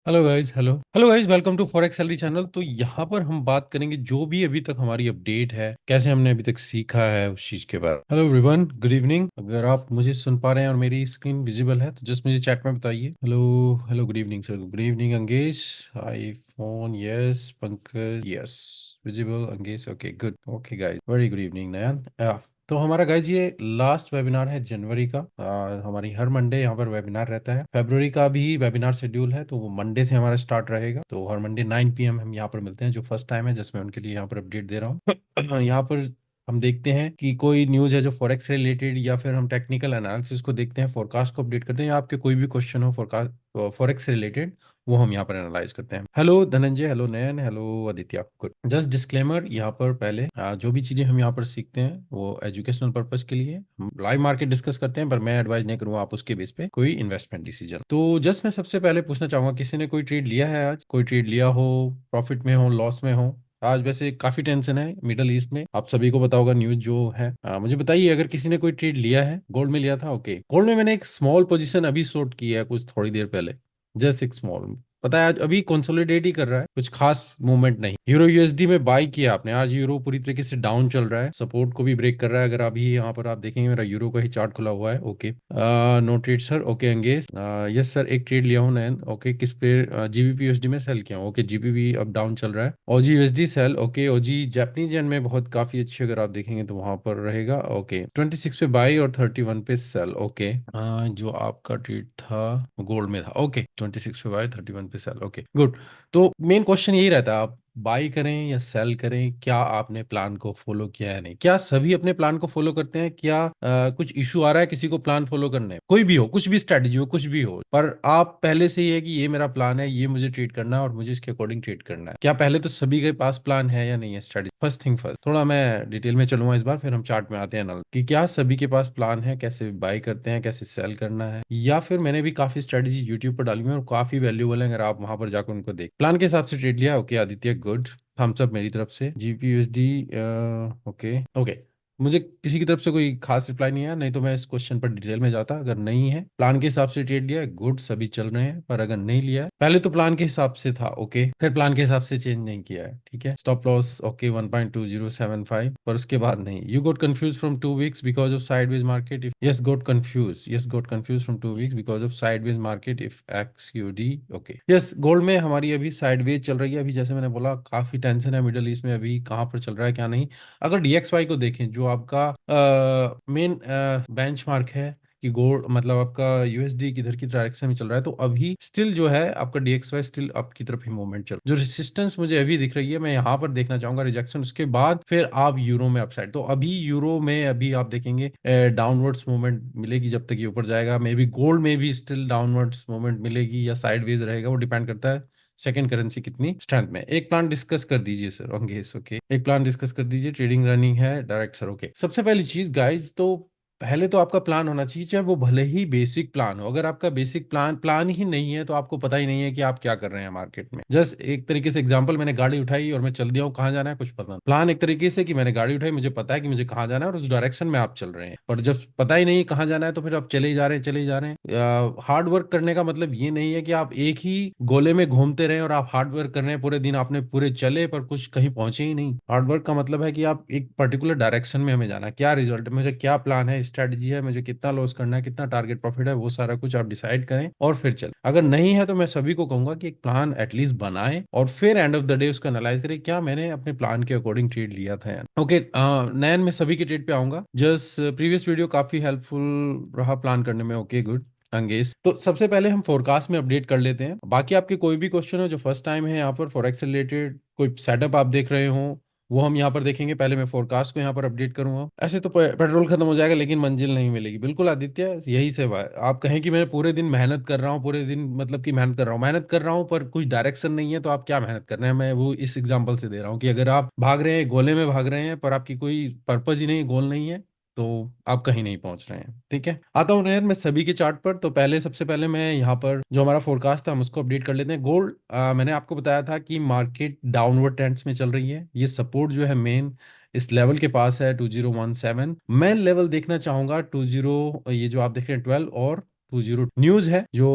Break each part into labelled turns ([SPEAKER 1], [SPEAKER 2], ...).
[SPEAKER 1] Hello guys, welcome to forex salary channel. तो यहाँ पर हम बात करेंगे जो भी अभी तक हमारी अपडेट है, कैसे हमने अभी तक सीखा है उस चीज के बारे में। Hello everyone, good evening. अगर आप मुझे सुन पा रहे हैं और मेरी स्क्रीन विजिबल है तो जस्ट मुझे चैट में बताइए। Hello hello, good evening sir, good evening Ankesh. IPhone yes, Pankaj yes, visible Ankesh, okay good, okay guys, very good evening Nayan. तो हमारा गाइज ये लास्ट वेबिनार है जनवरी का। हमारी हर मंडे यहाँ पर वेबिनार रहता है। फरवरी का भी वेबिनार शेड्यूल है, तो वो मंडे से हमारा स्टार्ट रहेगा। तो हर मंडे 9 PM हम यहाँ पर मिलते हैं। जो फर्स्ट टाइम है जिसमें उनके लिए यहाँ पर अपडेट दे रहा हूँ। यहाँ पर हम देखते हैं कि कोई न्यूज़ है जो फॉरेक्स से रिलेटेड, या फिर हम टेक्निकल एनालिसिस को देखते हैं, फोरकास्ट को अपडेट करते हैं, या आपके कोई भी क्वेश्चन हो फोरकास्ट फॉरेक्स से रिलेटेड, वो हम यहाँ पर एनालाइज करते हैं। Hello Dhananjay, hello Nayan, hello Aditya, good. Just disclaimer यहाँ पर पहले, जो भी चीजें हम यहाँ पर सीखते हैं वो एजुकेशनल पर्पज के लिए, हम लाइव मार्केट डिस्कस करते हैं, पर मैं एडवाइज नहीं करूंगा आप उसके बेस पे कोई इन्वेस्टमेंट डिसीजन। तो जस्ट मैं सबसे पहले पूछना चाहूंगा, किसी ने कोई ट्रेड लिया है आज? कोई ट्रेड लिया हो, प्रॉफिट में हो, लॉस में हो? आज वैसे काफी टेंशन है मिडल ईस्ट में, आप सभी को पता होगा न्यूज जो है। मुझे बताइए अगर किसी ने कोई ट्रेड लिया है। गोल्ड में लिया था, ओके। गोल्ड में मैंने एक स्मॉल पोजीशन अभी शॉर्ट की है कुछ थोड़ी देर पहले, जस्ट एक स्मॉल। पता है आज अभी कंसोलिडेट ही कर रहा है, कुछ खास मूवमेंट नहीं। यूरो यूएसडी में बाय किया आपने। आज यूरो पूरी तरीके से डाउन चल रहा है, सपोर्ट को भी ब्रेक कर रहा है। अगर अभी यहाँ पर आप देखेंगे, मेरा यूरो का ही चार्ट खुला हुआ है, okay. No trade sir, okay अंगेज, यस सर, एक ट्रेड लिया हूँ नयन, ओके। किस पे? जीबीपी यूएसडी में सेल किया हूँ, ओके। जीबीपी अब डाउन चल रहा है। ओजी यूएसडी सेल, ओके। ओजी जापानीज येन में बहुत काफी अच्छी, अगर आप देखेंगे तो वहां पर रहेगा, ओके। 26 पे बाई और 31 पे सेल, ओके। जो आपका ट्रेड था गोल्ड में था, ओके। 26 पे बाय, 31 पे सेल, ओके गुड। तो मेन क्वेश्चन यही रहता है, आप बाई करें या सेल करें, क्या आपने प्लान को फॉलो किया है नहीं? क्या सभी अपने प्लान को फॉलो करते हैं? क्या कुछ इशू आ रहा है किसी को प्लान फॉलो करने में? कोई भी हो, कुछ भी स्ट्रेटजी हो, कुछ भी हो, पर आप पहले से ही है कि ये मेरा प्लान है, ये मुझे ट्रेड करना है और मुझे इसके अकॉर्डिंग ट्रेड करना है। क्या पहले तो सभी के पास प्लान है या नहीं है, स्ट्रेटजी? फर्स्ट थिंग फर्स्ट, थोड़ा मैं डिटेल में चलूंगा इस बार, फिर हम चार्ट में आते हैं नल, कि क्या सभी के पास प्लान है, कैसे बाई करते हैं, कैसे सेल करना है। या फिर मैंने भी काफी स्ट्रेटजी यूट्यूब पर डाली हुई है और काफी वैल्यूबल है, अगर आप वहां पर जाकर उनको देख, प्लान के हिसाब से ट्रेड लिया, okay Aditya, good. Thumbs up मेरी तरफ से। GBP USD, okay okay. मुझे किसी की तरफ से कोई खास रिप्लाई नहीं आया, नहीं तो मैं इस क्वेश्चन पर डिटेल में जाता। अगर नहीं है, प्लान के हिसाब से ट्रेड लिया है, गुड, सभी चल रहे हैं। पर अगर नहीं लिया है, पहले तो प्लान के हिसाब से था, ओके, फिर प्लान के हिसाब से चेंज नहीं किया है, ठीक है। स्टॉप लॉस, ओके, 1.2075, पर उसके बाद नहीं। You got confuse from 2 weeks because of sideways market, if yes got confuse, yes got confuse from 2 weeks because of sideways market, if XUD, okay. Yes, gold में हमारी अभी साइडवेज चल रही है। अभी जैसे मैंने बोला, काफी टेंशन है मिडल ईस्ट में, अभी कहाँ पर चल रहा है क्या नहीं। अगर डीएक्सवाई को देखें, जो आपका मेन बेंचमार्क है कि गोल्ड, मतलब आपका यूएसडी किधर की डायरेक्शन में चल रहा है, तो अभी स्टिल जो है आपका डीएक्सवाई स्टिल अप की तरफ ही मूवमेंट चल, जो रेसिस्टेंस मुझे अभी दिख रही है, मैं यहाँ पर देखना चाहूंगा रिजेक्शन, उसके बाद फिर आप यूरो में अपसाइड। तो अभी यूरो में अभी आप देखेंगे डाउनवर्ड्स मूवमेंट मिलेगी जब तक ये ऊपर जाएगा। मे बी गोल्ड में भी स्टिल डाउनवर्ड्स मूवमेंट मिलेगी या साइडवेज रहेगा, वो डिपेंड करता है सेकंड करेंसी कितनी स्ट्रेंथ में। एक प्लान डिस्कस कर दीजिए सर, ओंगेस, ओके। एक प्लान डिस्कस कर दीजिए, ट्रेडिंग रनिंग है डायरेक्ट सर, ओके। सबसे पहली चीज गाइज, तो पहले तो आपका प्लान होना चाहिए, चाहे वो भले ही बेसिक प्लान हो। अगर आपका बेसिक प्लान ही नहीं है, तो आपको पता ही नहीं है कि आप क्या कर रहे हैं मार्केट में। जस्ट एक तरीके से एग्जांपल, मैंने गाड़ी उठाई और मैं चल दिया हूँ, कहाँ जाना है कुछ पता नहीं। प्लान एक तरीके से कि मैंने गाड़ी उठाई, मुझे पता है कि मुझे कहाँ जाना है और उस डायरेक्शन में आप चल रहे हैं, पर जब पता ही नहीं कहाँ जाना है तो फिर आप चले ही जा रहे हैं, चले ही जा रहे हैं। हार्ड वर्क करने का मतलब ये नहीं है कि आप एक ही गोले में घूमते रहे और आप हार्ड वर्क कर रहे हैं पूरे दिन, आपने पूरे चले पर कुछ कहीं पहुंचे ही नहीं। हार्ड वर्क का मतलब है कि आप एक पर्टिकुलर डायरेक्शन में, हमें जाना है, क्या रिजल्ट है, मुझे क्या प्लान है, स्ट्रेटजी है, मुझे कितना लॉस करना है, कितना टारगेट प्रॉफिट है, वो सारा कुछ आप डिसाइड करें और फिर चले। अगर नहीं है तो मैं सभी को कहूंगा कि एक प्लान एटलीस्ट बनाएं और फिर एंड ऑफ द डे उसको एनालाइज करें, क्या मैंने अपने प्लान के अकॉर्डिंग ट्रेड लिया था यार, ओके। नयन, मैं सभी के ट्रेड पे आऊंगा। जस्ट प्रीवियस वीडियो काफी हेल्पफुल रहा प्लान करने में, ओके गुड अंगेश। तो सबसे पहले हम फोरकास्ट में अपडेट कर लेते हैं। बाकी आपके कोई भी क्वेश्चन हो, जो फर्स्ट टाइम है यहाँ पर फॉरेक्स से रिलेटेड, कोई सेटअप आप देख रहे हो, वो हम यहाँ पर देखेंगे। पहले मैं फोरकास्ट को यहाँ पर अपडेट करूंगा। ऐसे तो पेट्रोल खत्म हो जाएगा लेकिन मंजिल नहीं मिलेगी, बिल्कुल आदित्य, यही से आप कहें कि मैं पूरे दिन मेहनत कर रहा हूँ, पूरे दिन मतलब कि मेहनत कर रहा हूँ पर कुछ डायरेक्शन नहीं है, तो आप क्या मेहनत कर रहे हैं? मैं वो इस एग्जांपल से दे रहा हूँ कि अगर आप भाग रहे हैं, गोले में भाग रहे हैं, पर आपकी कोई पर्पज ही नहीं, गोल नहीं है, तो आप कहीं नहीं पहुंच रहे हैं, ठीक है। आता हूँ नयन मैं सभी के चार्ट पर। तो पहले, सबसे पहले मैं यहाँ पर जो हमारा फोरकास्ट था हम उसको अपडेट कर लेते हैं। गोल्ड, मैंने आपको बताया था कि मार्केट डाउनवर्ड ट्रेंड्स में चल रही है। ये सपोर्ट जो है मेन इस लेवल के पास है 2017। मैं लेवल देखना चाहूंगा 20, ये जो आप देख रहे हैं 12 और 20 न्यूज है जो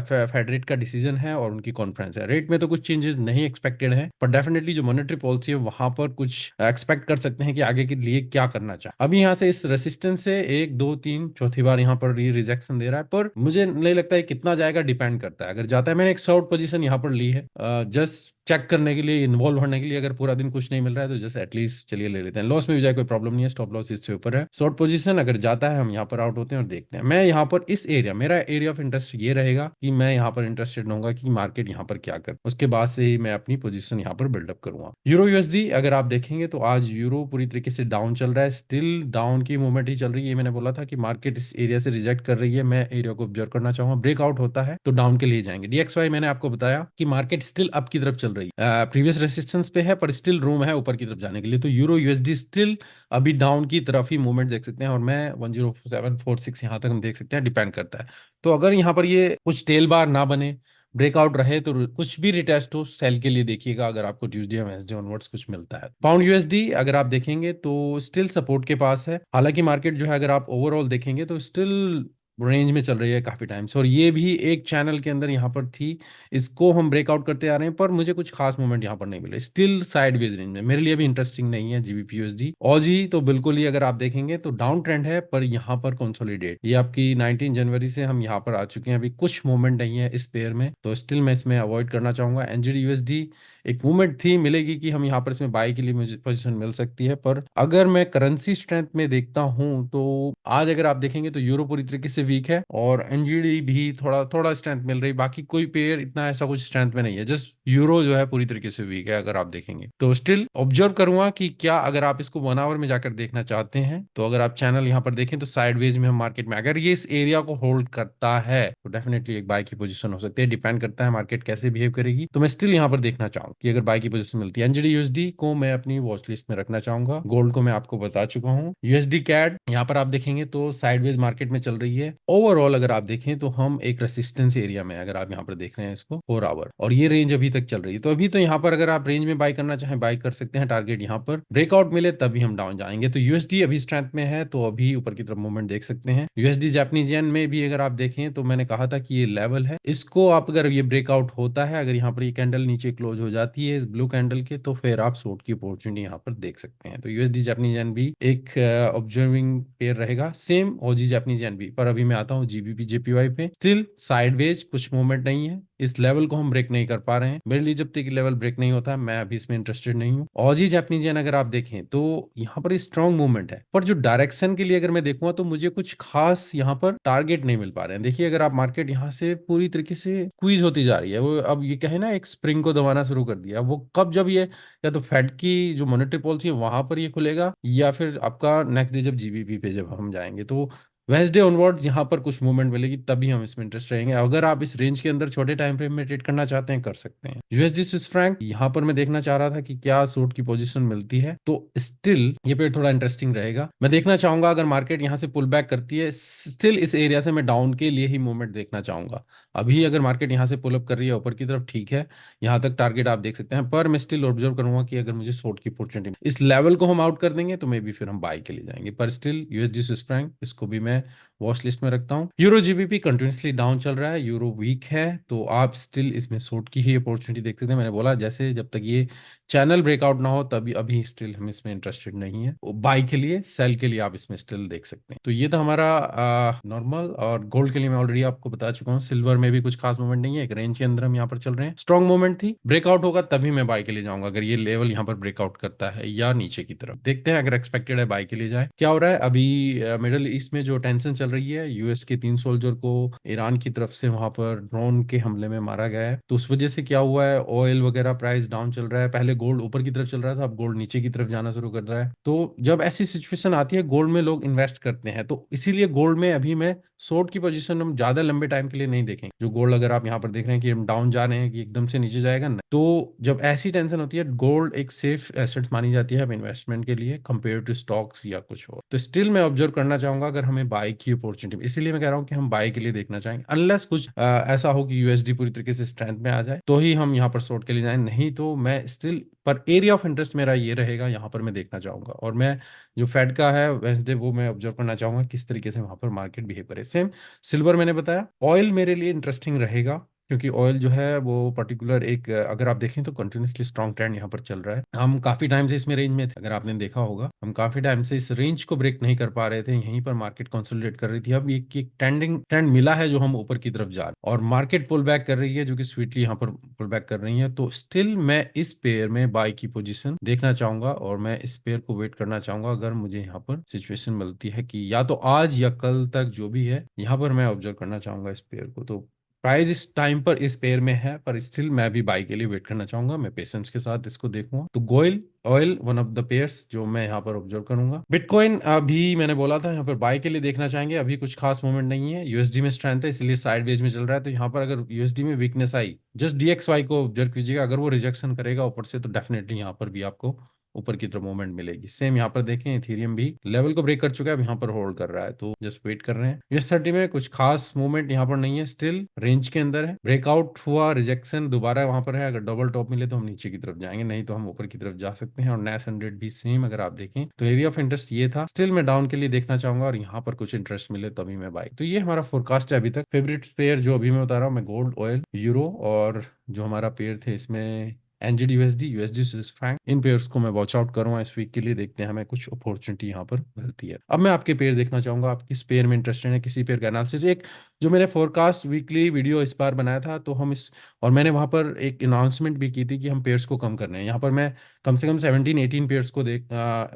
[SPEAKER 1] फेड रेट का डिसीजन है और उनकी कॉन्फ्रेंस है। रेट में तो कुछ चेंजेस नहीं एक्सपेक्टेड है, पर डेफिनेटली जो मॉनेटरी पॉलिसी है वहां पर कुछ एक्सपेक्ट कर सकते हैं कि आगे के लिए क्या करना चाहे। अभी यहाँ से इस रेसिस्टेंस से एक दो तीन चौथी बार यहाँ पर ये रिजेक्शन दे रहा है, पर मुझे नहीं लगता है कितना जाएगा, डिपेंड करता है। अगर जाता है, मैंने एक शॉर्ट पोजीशन यहाँ पर ली है जस्ट चेक करने के लिए, इन्वॉल्व होने के लिए। अगर पूरा दिन कुछ नहीं मिल रहा है तो जस्ट एटलीस्ट चलिए ले लेते हैं, लॉस में भी जाए कोई प्रॉब्लम नहीं है, स्टॉप लॉस इससे ऊपर है। शॉर्ट पोजीशन अगर जाता है हम यहाँ पर आउट होते हैं और देखते हैं। मैं यहाँ पर इस एरिया, मेरा एरिया ऑफ इंटरेस्ट ये रहेगा कि मैं यहाँ पर इंटरेस्टेड रहूंगा कि मार्केट यहाँ पर क्या कर, उसके बाद से ही मैं अपनी पोजीशन यहाँ पर बिल्डअप करूंगा। यूरो यूएसडी अगर आप देखेंगे तो आज यूरो पूरी तरीके से डाउन चल रहा है, स्टिल डाउन की मूवमेंट ही चल रही है। मैंने बोला था कि मार्केट इस एरिया से रिजेक्ट कर रही है, मैं एरिया को ऑब्जर्व करना चाहूंगा। ब्रेकआउट होता है तो डाउन के लिए जाएंगे। डीएक्सवाई मैंने आपको बताया कि मार्केट स्टिल अप की तरफ चल रही है, प्रीवियस रेसिस्टेंस पे है, पर स्टिल रूम है ऊपर की तरफ जाने के लिए। तो यूरो यूएसडी स्टिल अभी डाउन की तरफ ही मूवमेंट देख सकते हैं, और मैं 10746 यहाँ तक हम देख सकते हैं, डिपेंड करता है। तो अगर यहाँ पर ये कुछ टेल बार ना बने, ब्रेकआउट रहे, तो कुछ भी रिटेस्ट हो सेल के लिए देखिएगा, अगर आपको ट्यूसडे या वेडनेसडे ऑनवर्ड्स कुछ मिलता है। पाउंड यूएसडी अगर आप देखेंगे तो स्टिल सपोर्ट के पास है। हालांकि मार्केट जो है अगर आप ओवरऑल देखेंगे तो स्टिल रेंज में चल रही है काफी टाइम से, और ये भी एक चैनल के अंदर यहाँ पर थी, इसको हम ब्रेकआउट करते आ रहे हैं, पर मुझे कुछ खास मूवमेंट यहाँ पर नहीं मिले, स्टिल साइडवेज रेंज में, मेरे लिए भी इंटरेस्टिंग नहीं है जीबीपी यूएसडी। ऑजी तो बिल्कुल ही अगर आप देखेंगे तो डाउन ट्रेंड है, पर यहाँ पर कंसोलिडेट, ये आपकी 19 जनवरी से हम यहाँ पर आ चुके हैं, अभी कुछ मूवमेंट नहीं है इस पेयर में, तो स्टिल मैं इसमें अवॉइड करना चाहूंगा। एनजीडी यूएसडी एक मूवमेंट थी, मिलेगी कि हम यहाँ पर इसमें बाई के लिए मुझे पोजीशन मिल सकती है, पर अगर मैं करेंसी स्ट्रेंथ में देखता हूँ तो आज अगर आप देखेंगे तो यूरो पूरी तरीके से वीक है, और एनजीडी भी थोड़ा थोड़ा स्ट्रेंथ मिल रही, बाकी कोई पेयर इतना ऐसा कुछ स्ट्रेंथ में नहीं है, जस्ट यूरो जो है पूरी तरीके से वीक है अगर आप देखेंगे। तो स्टिल ऑब्जर्व करूंगा कि क्या, अगर आप इसको 1 आवर में जाकर देखना चाहते हैं तो अगर आप चैनल यहाँ पर देखें तो साइडवेज में हम मार्केट में, अगर ये इस एरिया को होल्ड करता है तो डेफिनेटली एक बाय की पोजीशन हो सकती है, डिपेंड करता है मार्केट कैसे बिहेव करेगी। तो मैं स्टिल यहाँ पर देखना चाहूंगा कि अगर बाय की पोजीशन मिलती है। एनजीडी यूएसडी को मैं अपनी वॉच लिस्ट में रखना चाहूंगा। गोल्ड को मैं आपको बता चुका हूँ। यूएसडी कैड यहाँ पर आप देखेंगे तो साइडवेज मार्केट में चल रही है। ओवरऑल अगर आप देखें तो हम एक रेसिस्टेंस एरिया में, अगर आप यहाँ पर देख रहे हैं इसको 4 आवर, और ये रेंज अभी तक चल रही है, तो अभी तो यहाँ पर अगर आप रेंज में बाय करना चाहें बाय कर सकते हैं। टारगेट यहाँ पर ब्रेकआउट मिले तभी हम डाउन जाएंगे। तो यूएसडी अभी स्ट्रेंथ में है, तो अभी ऊपर की तरफ मूवमेंट देख सकते हैं। यूएसडी जापानीज येन में भी अगर आप देखें तो मैंने कहा था कि ये लेवल है, इसको आप, अगर ये ब्रेकआउट होता है, अगर यहाँ पर ये कैंडल नीचे क्लोज हो जाती है इस ब्लू कैंडल के, तो फिर आप शॉर्ट की अपॉर्चुनिटी यहाँ पर देख सकते हैं। तो यूएसडी जापानीज येन भी एक ऑब्जर्विंग पेयर रहेगा, सेम ओजी जापानीज येन भी। पर अभी मैं आता हूँ जीबीपी जेपीवाई पे, स्टिल साइडवेज कुछ मूवमेंट नहीं है, इस लेवल को हम ब्रेक नहीं कर पा रहे हैं। मेरे लिए जब तक लेवल ब्रेक नहीं होता मैं अभी इसमें इंटरेस्टेड नहीं हूँ। ऑजी जापानीज येन अगर आप देखें तो यहाँ पर स्ट्रॉन्ग मूवमेंट है, पर जो डायरेक्शन के लिए अगर मैं देखूंगा तो मुझे कुछ खास यहाँ पर टारगेट नहीं मिल पा रहे हैं। देखिए अगर आप मार्केट यहाँ से पूरी तरीके से स्क्वीज होती जा रही है, वो अब ये कहे ना एक स्प्रिंग को दबाना शुरू कर दिया, वो कब, जब ये या तो फेड की जो मॉनेटरी पॉलिसी है वहां पर ये खुलेगा, या फिर आपका नेक्स्ट डे जब जीबीपी पे जब हम जाएंगे, तो वेंसडे ऑनवर्ड्स यहाँ पर कुछ मूवमेंट मिलेगी तभी हम इसमें इंटरेस्ट रहेंगे। अगर आप इस रेंज के अंदर छोटे टाइम फ्रेम में ट्रेड करना चाहते हैं कर सकते हैं। यूएसडी स्विस फ्रैंक यहाँ पर मैं देखना चाह रहा था कि क्या सूट की पोजीशन मिलती है, तो स्टिल ये पेड़ थोड़ा इंटरेस्टिंग रहेगा। मैं देखना चाहूंगा अगर मार्केट यहाँ से पुल बैक करती है, स्टिल इस एरिया से मैं डाउन के लिए ही मूवमेंट देखना चाहूंगा। अभी अगर मार्केट यहाँ से पुल अप कर रही है ऊपर की तरफ, ठीक है, यहाँ तक टारगेट आप देख सकते हैं, पर मैं स्टिल ऑब्जर्व करूंगा कि अगर मुझे शॉर्ट की अपॉर्चुनिटी, इस लेवल को हम आउट कर देंगे तो मे बी फिर हम बाय के लिए जाएंगे। पर स्टिल यूएसडी स्विस फ्रैंक इसको भी मैं वॉच लिस्ट में रखता हूँ। यूरो जीबीपी कंटिन्यूसली डाउन चल रहा है, यूरो वीक है, तो आप स्टिल इसमें शॉर्ट की ही अपॉर्चुनिटी देख सकते हैं। मैंने बोला जैसे जब तक ये चैनल ब्रेकआउट ना हो तभी, अभी स्टिल हम इसमें इंटरेस्टेड नहीं है। बाय के लिए, सेल के लिए आप इसमें स्टिल देख सकते हैं। तो ये था हमारा नॉर्मल, और गोल्ड के लिए मैं ऑलरेडी आपको बता चुका हूँ। सिल्वर में भी कुछ खास मूवमेंट नहीं है, एक रेंज के अंदर हम यहाँ पर चल रहे हैं। स्ट्रॉन्ग मूवमेंट थी, ब्रेकआउट होगा तभी मैं बाय के लिए जाऊंगा, अगर ये लेवल यहाँ पर ब्रेकआउट करता है या नीचे की तरफ। देखते हैं, अगर एक्सपेक्टेड है बाय के लिए जाए। क्या हो रहा है अभी मिडल ईस्ट में, जो टेंशन चल रही है, यूएस के 3 सोल्जर को ईरान की तरफ से वहां पर ड्रोन के हमले में मारा गया है, तो उस वजह से क्या हुआ है, ऑयल वगैरह प्राइस डाउन चल रहा है। पहले गोल्ड ऊपर की तरफ चल रहा था, अब गोल्ड नीचे की तरफ जाना शुरू कर रहा है। तो जब ऐसी सिचुएशन आती है गोल्ड में लोग इन्वेस्ट करते हैं, तो इसीलिए गोल्ड में अभी मैं शॉर्ट की पोजीशन हम ज्यादा लंबे टाइम के लिए नहीं देखेंगे। जो गोल्ड अगर आप यहाँ पर देख रहे हैं कि हम डाउन जा रहे हैं कि एकदम से नीचे जाएगा ना, तो जब ऐसी टेंशन होती है गोल्ड एक सेफ एसेट मानी जाती है अब इन्वेस्टमेंट के लिए, कंपेयर टू स्टॉक्स या कुछ और। तो स्टिल मैं ऑब्जर्व करना चाहूंगा अगर हमें बाय की अपॉर्चुनिटी, इसीलिए मैं कह रहा हूँ कि हम बाय के लिए देखना चाहेंगे, अनलेस कुछ ऐसा हो कि यूएसडी पूरी तरीके से स्ट्रेंथ में आ जाए तो ही हम यहाँ पर शॉर्ट के लिए जाएं, नहीं तो मैं स्टिल, पर एरिया ऑफ इंटरेस्ट मेरा ये रहेगा, यहाँ पर मैं देखना चाहूंगा। और मैं जो फेड का है वेंसडे, वो मैं ऑब्जर्व करना चाहूंगा किस तरीके से वहां पर मार्केट बिहेव करे। सेम सिल्वर मैंने बताया। ऑयल मेरे लिए इंटरेस्टिंग रहेगा, क्योंकि ऑयल जो है वो पर्टिकुलर एक, अगर आप देखें तो कंटिन्यूसली स्ट्रॉन्ग ट्रेंड यहाँ पर चल रहा है। हम काफी टाइम से इसमें रेंज में थे, अगर आपने देखा होगा हम काफी टाइम से इस रेंज को ब्रेक नहीं कर पा रहे थे, यहीं पर मार्केट कंसोलिडेट कर रही थी। अब एक ट्रेंडिंग ट्रेंड मिला है जो हम ऊपर की तरफ जा रहे हैं, और मार्केट पुल बैक कर रही है, जो कि स्वीटली यहाँ पर पुल बैक कर रही है। तो स्टिल मैं इस पेयर में बाय की पोजीशन देखना चाहूंगा, और मैं इस पेयर को वेट करना चाहूंगा। अगर मुझे यहाँ पर सिचुएशन मिलती है कि या तो आज या कल तक जो भी है, यहाँ पर मैं ऑब्जर्व करना चाहूंगा इस पेयर को। तो प्राइस इस टाइम पर इस पेयर में है, पर स्टिल मैं भी बाई के लिए वेट करना चाहूंगा, मैं पेशेंस के साथ इसको देखूंगा। तो Goyal oil one of the pairs जो मैं यहाँ पर ऑब्जर्व करूंगा। बिटकॉइन अभी मैंने बोला था यहाँ पर बाई के लिए देखना चाहेंगे, अभी कुछ खास मूवमेंट नहीं है, यूएसडी में स्ट्रेंथ है इसलिए साइडवेज में चल रहा है। तो यहाँ पर अगर यूएसडी में वीकनेस आई, जस्ट डीएक्सवाई को ऑब्जर्व कीजिएगा, अगर वो रिजेक्शन करेगा ऊपर से तो डेफिनेटली यहाँ पर भी आपको ऊपर की तरफ मूवमेंट मिलेगी। सेम यहाँ पर देखें इथेरियम भी लेवल को ब्रेक कर चुका है, अब यहाँ पर होल्ड कर रहा है, तो जस्ट वेट कर रहे हैं। यूएस 30 में कुछ खास मूवमेंट यहाँ पर नहीं है, स्टिल रेंज के अंदर है। ब्रेकआउट हुआ, रिजेक्शन दोबारा वहां पर है, अगर डबल टॉप मिले तो हम नीचे की तरफ जाएंगे, नहीं तो हम ऊपर की तरफ जा सकते हैं। और नेस 100 भी सेम, अगर आप देखें तो एरिया ऑफ इंटरेस्ट ये था, स्टिल मैं डाउन के लिए देखना चाहूंगा, और यहाँ पर कुछ इंटरेस्ट मिले तभी मैं बाई। तो ये हमारा फोरकास्ट है अभी तक। फेवरेट पेयर जो अभी मैं बता रहा हूँ मैं, गोल्ड, ऑयल, यूरो, और जो हमारा पेयर थे इसमें NZD USD, USD Swiss franc, इन पेयर्स को मैं वॉच आउट करूंगा इस वीक के लिए। देखते हैं हमें कुछ अपॉर्चुनिटी यहाँ पर मिलती है। अब मैं आपके पेयर देखना चाहूंगा, आप किस पेयर में इंटरेस्टेड है, किसी पेयर का एनालिसिस। एक जो मैंने फोरकास्ट वीकली वीडियो इस बार बनाया था, तो हम इस, और मैंने वहां पर एक अनाउंसमेंट भी की थी कि हम पेयर्स को कम कर रहे हैं। यहाँ पर मैं कम से कम 17-18 पेयर्स को देख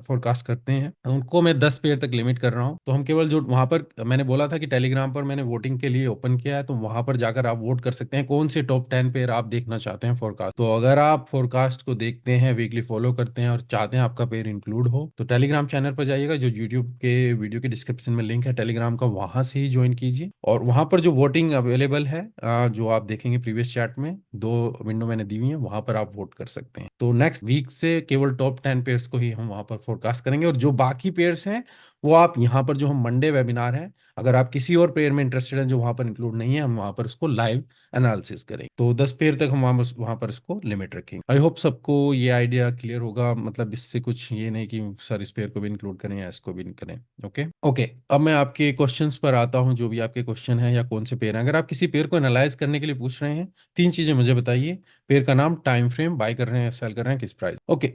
[SPEAKER 1] फोरकास्ट करते हैं, उनको मैं 10 पेयर तक लिमिट कर रहा हूँ। तो हम केवल जो वहां पर मैंने बोला था कि टेलीग्राम पर मैंने वोटिंग के लिए ओपन किया है, तो वहां पर जाकर आप वोट कर सकते हैं कौन से टॉप 10 पेयर आप देखना चाहते हैं फोरकास्ट। तो अगर आप फोरकास्ट को देखते हैं, वीकली फॉलो करते हैं और चाहते हैं आपका पेयर इंक्लूड हो, तो टेलीग्राम चैनल पर जाइएगा, जो यूट्यूब के वीडियो के डिस्क्रिप्शन में लिंक है टेलीग्राम का, वहां से ही ज्वाइन कीजिए। और वहां पर जो वोटिंग अवेलेबल है, जो आप देखेंगे प्रीवियस चैट में 2 विंडो मैंने दी हुई है, वहां पर आप वोट कर सकते हैं। तो नेक्स्ट वीक से केवल टॉप 10 पेयर्स को ही हम वहां पर फोरकास्ट करेंगे, और जो बाकी पेयर्स हैं वो आप यहाँ पर, जो हम मंडे वेबिनार है, अगर आप किसी और पेयर में इंटरेस्टेड हैं जो वहां पर इंक्लूड नहीं है, हम वहां पर उसको लाइव एनालिसिस करेंगे। तो 10 पेयर तक हम वहां पर इसको लिमिट रखेंगे। आई होप सबको ये आइडिया क्लियर होगा, मतलब इससे कुछ ये नहीं कि सर इस पेयर को भी इंक्लूड करें या इसको भी करें। ओके ओके, अब मैं आपके क्वेश्चंस पर आता हूँ, जो भी आपके क्वेश्चन है या कौन से पेयर हैं। अगर आप किसी पेयर को एनालाइज करने के लिए पूछ रहे हैं, 3 चीजें मुझे बताइए। पेयर का नाम, टाइम फ्रेम, बाय कर रहे हैं, सेल कर रहे हैं, किस प्राइस। ओके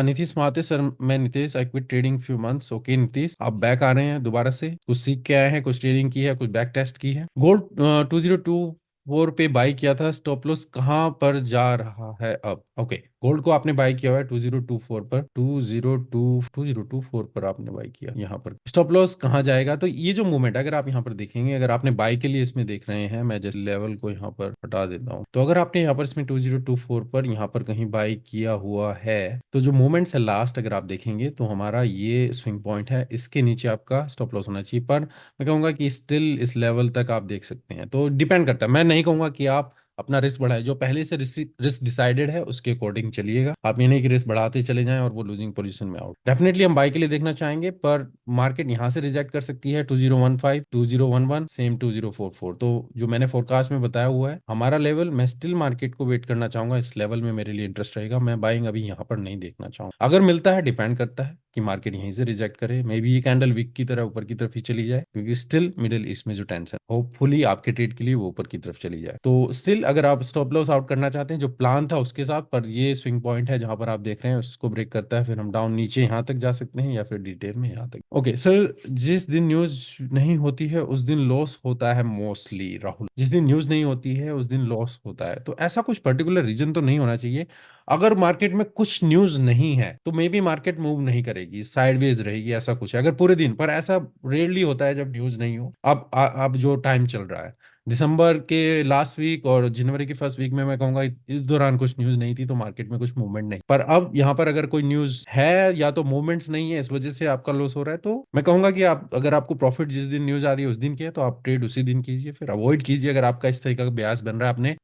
[SPEAKER 1] नीतीश माते सर, मैं Nitish, I quit trading few months. Okay Nitish, आप बैक आ रहे हैं दोबारा से, कुछ सीख के आए हैं, कुछ ट्रेडिंग की है, कुछ बैक टेस्ट की है। गोल्ड 2024 पे बाई किया था, स्टॉप लॉस कहाँ पर जा रहा है अब। ओके, गोल्ड को आपने बाई किया हुआ है 2024 पर, 2024 पर आपने बाई किया। यहाँ पर स्टॉप लॉस कहाँ जाएगा, तो ये जो मूवमेंट अगर आप यहाँ पर देखेंगे, अगर आपने बाई के लिए इसमें देख रहे हैं, मैं जैसे लेवल को यहाँ पर हटा देता हूँ, तो अगर आपने यहाँ पर इसमें 2024 पर यहाँ पर कहीं बाई किया हुआ है, तो जो मूवमेंट्स है लास्ट अगर आप देखेंगे, तो हमारा ये स्विंग पॉइंट है, इसके नीचे आपका स्टॉप लॉस होना चाहिए। पर मैं कहूंगा कि स्टिल इस लेवल तक आप देख सकते हैं, तो डिपेंड करता है। मैं नहीं कहूंगा कि आप अपना रिस्क बढ़ाए, जो पहले से रिस्क डिसाइडेड है उसके अकॉर्डिंग चलिएगा। आप ये नहीं कि रिस्क बढ़ाते चले जाएं और वो लूजिंग पोजीशन में आउट। डेफिनेटली हम बाई के लिए देखना चाहेंगे, पर मार्केट यहां से रिजेक्ट कर सकती है 2015, 2011, सेम 2044। तो जो मैंने फोरकास्ट में बताया हुआ है हमारा लेवल, मैं स्टिल मार्केट को वेट करना चाहूंगा, इस लेवल में मेरे लिए इंटरेस्ट रहेगा। मैं बाइंग अभी यहाँ पर नहीं देखना चाहूंगा। अगर मिलता है, डिपेंड करता है कि मार्केट यहीं से रिजेक्ट करे, मे बी ये कैंडल वीक की तरह ऊपर की तरफ ही चली जाए, क्योंकि स्टिल मिडिल ईस्ट में जो टेंशन, होपफुली आपके ट्रेड के लिए वो ऊपर की तरफ चली जाए। तो स्टिल अगर आप स्टॉप लॉस आउट करना चाहते हैं, जो प्लान था उसके साथ, पर ये स्विंग पॉइंट है जहां पर आप देख रहे हैं, उसको ब्रेक करता है, फिर हम डाउन नीचे यहाँ तक जा सकते हैं, या फिर डिटेल में यहाँ तक। ओके सर, जिस दिन न्यूज नहीं होती है उस दिन लॉस होता है मोस्टली। राहुल, जिस दिन न्यूज नहीं होती है उस दिन लॉस होता है, तो ऐसा कुछ पर्टिकुलर रीजन तो नहीं होना चाहिए। अगर मार्केट में कुछ न्यूज नहीं है तो मे बी मार्केट मूव नहीं करेगी, साइडवेज रहेगी, ऐसा कुछ है अगर पूरे दिन। पर ऐसा रेयरली होता है जब न्यूज नहीं हो। अब जो टाइम चल रहा है, दिसंबर के लास्ट वीक और जनवरी के फर्स्ट वीक में, मैं कहूंगा इस दौरान कुछ न्यूज नहीं थी, तो मार्केट में कुछ मूवमेंट नहीं। पर अब यहाँ पर अगर कोई न्यूज है या तो मूवमेंट्स नहीं है, इस वजह से आपका लॉस हो रहा है, तो मैं कहूंगा कि आप, अगर आपको प्रॉफिट जिस दिन न्यूज आ रही है उस दिन की है, तो आप ट्रेड उसी दिन कीजिए, फिर अवॉइड कीजिए। अगर आपका इस तरीके का ब्याज बन रहा है, आपने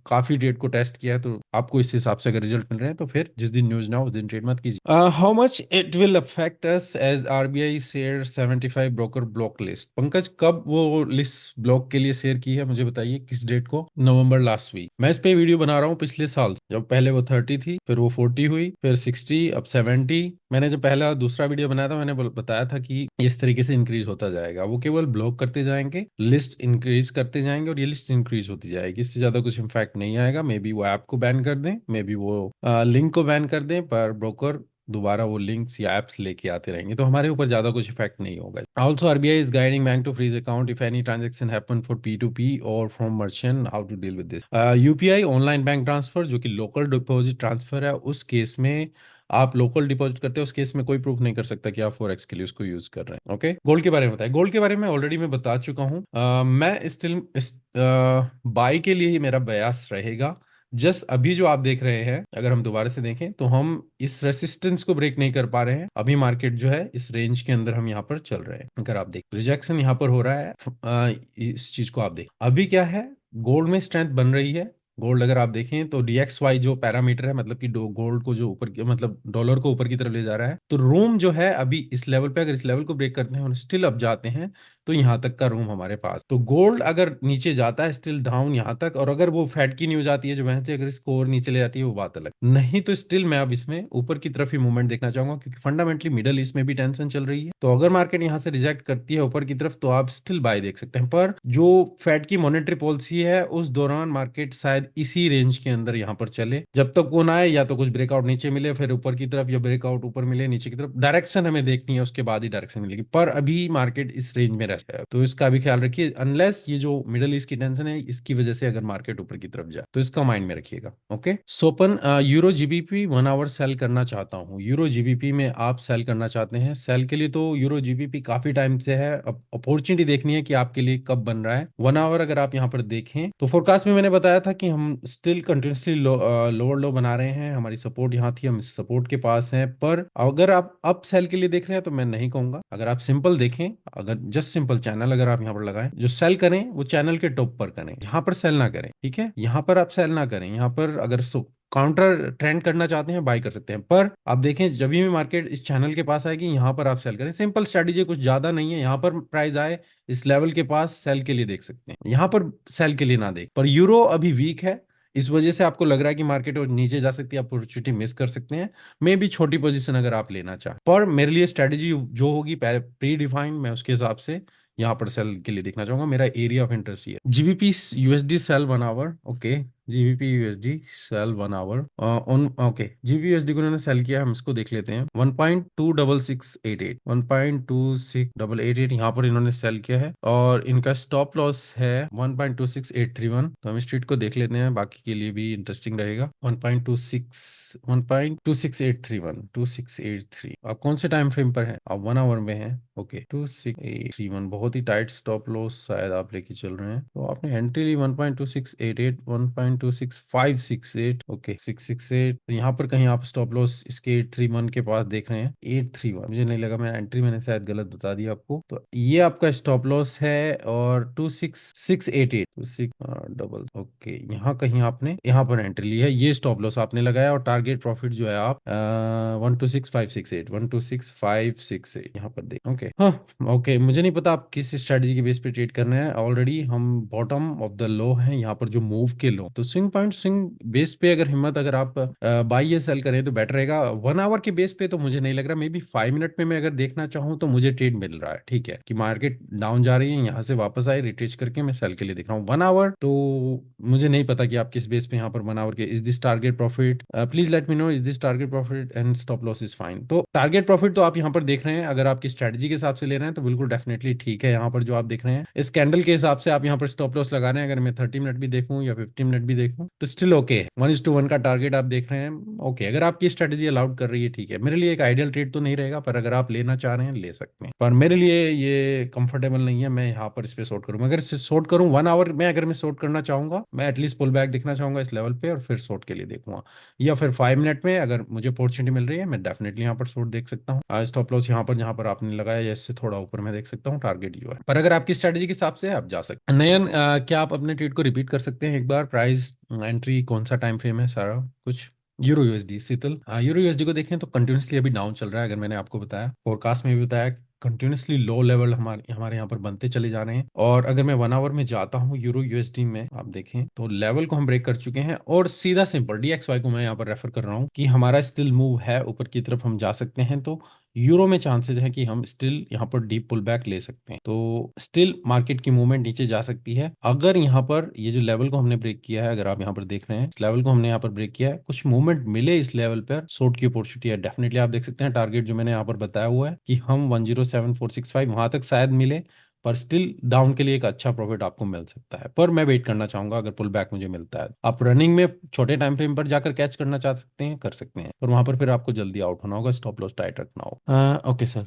[SPEAKER 1] काफी ट्रेड को टेस्ट किया है, तो आपको इस हिसाब से अगर रिजल्ट मिल रहे हैं, तो फिर जिस दिन न्यूज ना हो उस दिन ट्रेड मत कीजिए। How much it will affect us as RBI share 75 broker block list. Pankaj, कब वो लिस्ट ब्लॉक के लिए शेयर की है मुझे बताइए, किस डेट को। नवंबर लास्ट वीक। मैं इस पे वीडियो बना रहा हूँ पिछले साल, जब पहले वो 30 थी, फिर वो 40 हुई, फिर 60, अब 70, मैंने जब पहला दूसरा वीडियो बनाया था, मैंने बताया था कि इस तरीके से इंक्रीज होता जाएगा, वो केवल ब्लॉक करते जाएंगे, लिस्ट इंक्रीज करते जाएंगे और ये लिस्ट इंक्रीज होती जाएगी, इससे ज्यादा कुछ इम्पैक्ट नहीं आएगा। मे बी वो ऐप को बैन कर दें, मे बी वो लिंक को बैन कर दें, पर ब्रोकर दोबारा वो लिंक्स या एप्स लेके आते रहेंगे, तो हमारे ऊपर ज्यादा कुछ इफेक्ट नहीं होगा। Also RBI is guiding bank to freeze account if any transaction happen for P2P और from merchant, how to deal with this. UPI online bank transfer, जो कि लोकल डिपॉजिट ट्रांसफर है, उस केस में आप लोकल डिपॉजिट करते हो, उस केस में कोई प्रूफ नहीं कर सकता कि आप फॉरेक्स के लिए उसको यूज कर रहे हैं। ओके, गोल्ड के बारे में बताएं। गोल्ड के बारे में ऑलरेडी मैं बता चुका हूं। मैं स्टिल इस बाई के लिए ही मेरा बयास रहेगा। जस्ट अभी जो आप देख रहे हैं, अगर हम दोबारा से देखें तो हम इस रेसिस्टेंस को ब्रेक नहीं कर पा रहे हैं। अभी मार्केट जो है इस रेंज के अंदर हम यहाँ पर चल रहे हैं। अगर आप देख, रिजेक्शन यहाँ पर हो रहा है। इस चीज को आप देख, अभी क्या है, गोल्ड में स्ट्रेंथ बन रही है। गोल्ड अगर आप देखें तो DXY जो पैरामीटर है, मतलब कि गोल्ड को जो ऊपर मतलब डॉलर को ऊपर की तरफ ले जा रहा है, तो रूम जो है अभी इस लेवल पे, अगर इस लेवल को ब्रेक करते हैं और स्टिल अप जाते हैं तो यहाँ तक का रूम हमारे पास। तो गोल्ड अगर नीचे जाता है स्टिल डाउन यहाँ तक, और अगर वो फेड की न्यूज आती है जो वैसे, अगर इसको और नीचे ले जाती है वो बात अलग, नहीं तो स्टिल मैं अब इसमें ऊपर की तरफ ही मूवमेंट देखना चाहूंगा, क्योंकि फंडामेंटली मिडल ईस्ट में भी टेंशन चल रही है। तो अगर मार्केट यहाँ से रिजेक्ट करती है ऊपर की तरफ तो आप स्टिल बाय देख सकते हैं, पर जो फेड की मॉनेटरी पॉलिसी है उस दौरान मार्केट शायद इसी रेंज के अंदर यहाँ पर चले, जब तक वो ना आए, या तो कुछ ब्रेकआउट नीचे मिले फिर ऊपर की तरफ, या ब्रेकआउट ऊपर मिले नीचे की तरफ, डायरेक्शन हमें देखनी है, उसके बाद ही डायरेक्शन मिलेगी। पर अभी मार्केट इस रेंज में रहता है, तो इसका भी ख्याल रखिए, अनलेस ये जो मिडिल ईस्ट की टेंशन है इसकी वजह से अगर मार्केट ऊपर की तरफ जाए तो इसका माइंड में रखिएगा। Okay, Sopan, euro GBP 1 hour sell करना चाहता हूँ। यूरो जीबीपी में आप सेल करना चाहते हैं, सेल के लिए तो यूरो जीबीपी काफी टाइम से है, अब अपॉर्चुनिटी देखनी है कि आपके लिए कब बन रहा है। 1 आवर अगर आप यहाँ पर देखें तो फोरकास्ट में मैंने बताया था कि हम स्टिल कंटिन्यूसली लोअर लो बना रहे हैं, हमारी सपोर्ट यहाँ थी, हम सपोर्ट के पास हैं। पर अगर आप अप सेल के लिए देख रहे हैं तो मैं नहीं कहूंगा। अगर आप सिंपल देखें, अगर जस्ट सिंपल चैनल अगर आप यहाँ पर लगाएं, जो सेल करें वो चैनल के टॉप पर करें, यहाँ पर सेल ना करें, ठीक है, यहाँ पर आप सेल ना करें। यहाँ पर अगर काउंटर ट्रेंड करना चाहते हैं बाय कर सकते हैं, पर आप देखें जब भी मार्केट इस चैनल के पास आएगी यहाँ पर आप सेल करें। सिंपल स्ट्रेटेजी, कुछ ज्यादा नहीं है। यहाँ पर प्राइस आए इस लेवल के पास, सेल के लिए देख सकते हैं, यहाँ पर सेल के लिए ना देख। पर यूरो अभी वीक है, इस वजह से आपको लग रहा है कि मार्केट और नीचे जा सकती है, अपॉर्चुनिटी मिस कर सकते हैं। मे भी छोटी पोजीशन अगर आप लेना चाहें, पर मेरे लिए स्ट्रेटेजी जो होगी प्री डिफाइंड, मैं उसके हिसाब से यहाँ पर सेल के लिए देखना चाहूंगा। मेरा एरिया ऑफ इंटरेस्ट ये GBP USD sell 1 hour. Okay, GBP USD sell 1 hour on. Okay, GB USD को उन्होंने सेल किया, हम इसको देख लेते हैं। 1.26688, 1.26888 यहाँ पर इन्होंने सेल किया है, और इनका स्टॉप लॉस है 1.26831। तो हम स्ट्रीट को देख लेते हैं, बाकी के लिए भी इंटरेस्टिंग रहेगा। 1.26831, आप कौन से टाइम फ्रेम पर हैं? आप 1 आवर में हैं। ओके, 26831 बहुत ही टाइट स्टॉप लॉस शायद आप लेके चल रहे हैं, तो आपने एंट्री ली 1.2688, 1.26568। ओके, 668, तो यहाँ पर कहीं आप स्टॉप लॉस इसके 831 के पास देख रहे हैं। 831 मुझे नहीं लगा, मैं एंट्री मैंने शायद गलत बता दिया आपको, तो ये आपका स्टॉप लॉस है। और 26688, 26 डबल। ओके, यहाँ कहीं आपने यहाँ पर एंट्री ली है, ये स्टॉप लॉस आपने लगाया, और टारगेट प्रॉफिट जो है आप 126568, 126568 यहाँ पर देख। ओके, हाँ, ओके, मुझे नहीं पता आप किस स्ट्रेटजी के बेस पे ट्रेड कर रहे हैं। ऑलरेडी हम बॉटम ऑफ द लो हैं यहाँ पर, जो मूव के लो, तो स्विंग पॉइंट स्विंग बेस पे अगर हिम्मत, अगर आप बाई या सेल करें तो बेटर रहेगा। 1 आवर के बेस पे तो मुझे नहीं लग रहा, मे बी 5 मिनट में मैं अगर देखना चाहूँ तो मुझे ट्रेड मिल रहा है, ठीक है, कि मार्केट डाउन जा रही है, यहाँ से वापस आई, रिट्रेस करके मैं सेल के लिए देख रहा हूँ। 1 आवर तो मुझे नहीं पता कि आप किस बेस पे यहाँ पर 1 आवर के, is this target profit, please let me know, is this target profit and stop loss is fine. तो टारगेट प्रॉफिट तो आप यहाँ पर देख रहे हैं, अगर आपकी स्ट्रेटजी के हिसाब से ले रहे हैं तो बिल्कुल डेफिनेटली ठीक है। यहाँ पर जो आप देख रहे हैं इस कैंडल के हिसाब से आप यहाँ पर स्टॉप लॉस लगा रहे हैं, अगर मैं 30 मिनट भी देखूं या 50 मिनट भी देखूं तो स्टिल ओके है। 1:1 का टारगेट आप देख रहे हैं, ओके, अगर आपकी स्ट्रेटजी अलाउड कर रही है, ठीक है। मेरे लिए एक आइडियल ट्रेड तो नहीं रहेगा, पर अगर आप लेना चाह रहे हैं ले सकते हैं, पर मेरे लिए ये कंफर्टेबल नहीं है, मैं यहाँ पर इस पे शॉर्ट करूंगा। अगर इसे शॉर्ट करूँ 1 आवर में, अगर मैं शॉर्ट करना चाहूंगा, मैं एटलीस्ट पुल बैक देखना चाहूंगा इस लेवल पे, और फिर शॉर्ट के लिए देखूंगा। या फिर 5 मिनट में अगर मुझे अपॉर्चुनिटी मिल रही है, मैं डेफिनेटली यहाँ पर शॉर्ट देख सकता हूँ। स्टॉप लॉस यहाँ पर जहाँ पर आपने लगाया या इससे थोड़ा ऊपर मैं देख सकता हूँ, टारगेट यू है। पर अगर आपकी स्ट्रेटजी के हिसाब से आप जा सकते हैं। नयन, क्या आप अपने ट्रेड को रिपीट कर सकते हैं एक बार? प्राइस, एंट्री, कौन सा टाइम फ्रेम है, सारा कुछ। यूरो यूएसडी शीतल, यूरो यूएसडी को देखें तो कंटिन्यूसली अभी डाउन चल रहा है, अगर मैंने आपको बताया, फोरकास्ट में भी बताया कंटिन्यूसली लो लेवल हमारे हमारे यहाँ पर बनते चले जा रहे हैं। और अगर मैं 1 आवर में जाता हूँ यूरो यूएसडी में, आप देखें तो लेवल को हम ब्रेक कर चुके हैं, और सीधा सिंपल DXY को मैं यहाँ पर रेफर कर रहा हूँ कि हमारा स्टिल मूव है, ऊपर की तरफ हम जा सकते हैं। तो यूरो में चांसेस है कि हम स्टिल यहाँ पर डीप पुल बैक ले सकते हैं, तो स्टिल मार्केट की मूवमेंट नीचे जा सकती है। अगर यहाँ पर ये जो लेवल को हमने ब्रेक किया है, अगर आप यहाँ पर देख रहे हैं इस लेवल को हमने यहाँ पर ब्रेक किया है, कुछ मूवमेंट मिले इस लेवल पर, शॉर्ट की अपॉर्चुनिटी है डेफिनेटली। आप देख सकते हैं टारगेट जो मैंने यहाँ पर बताया हुआ है कि हम 107,465 वहां तक शायद मिले, पर स्टिल डाउन के लिए एक अच्छा प्रॉफिट आपको मिल सकता है। पर मैं वेट करना चाहूंगा, अगर पुल बैक मुझे मिलता है। आप रनिंग में छोटे टाइम फ्रेम पर जाकर कैच करना चाह सकते हैं, कर सकते हैं, पर वहां पर फिर आपको जल्दी आउट होना होगा, स्टॉप लॉस टाइट रखना होगा। ओके सर,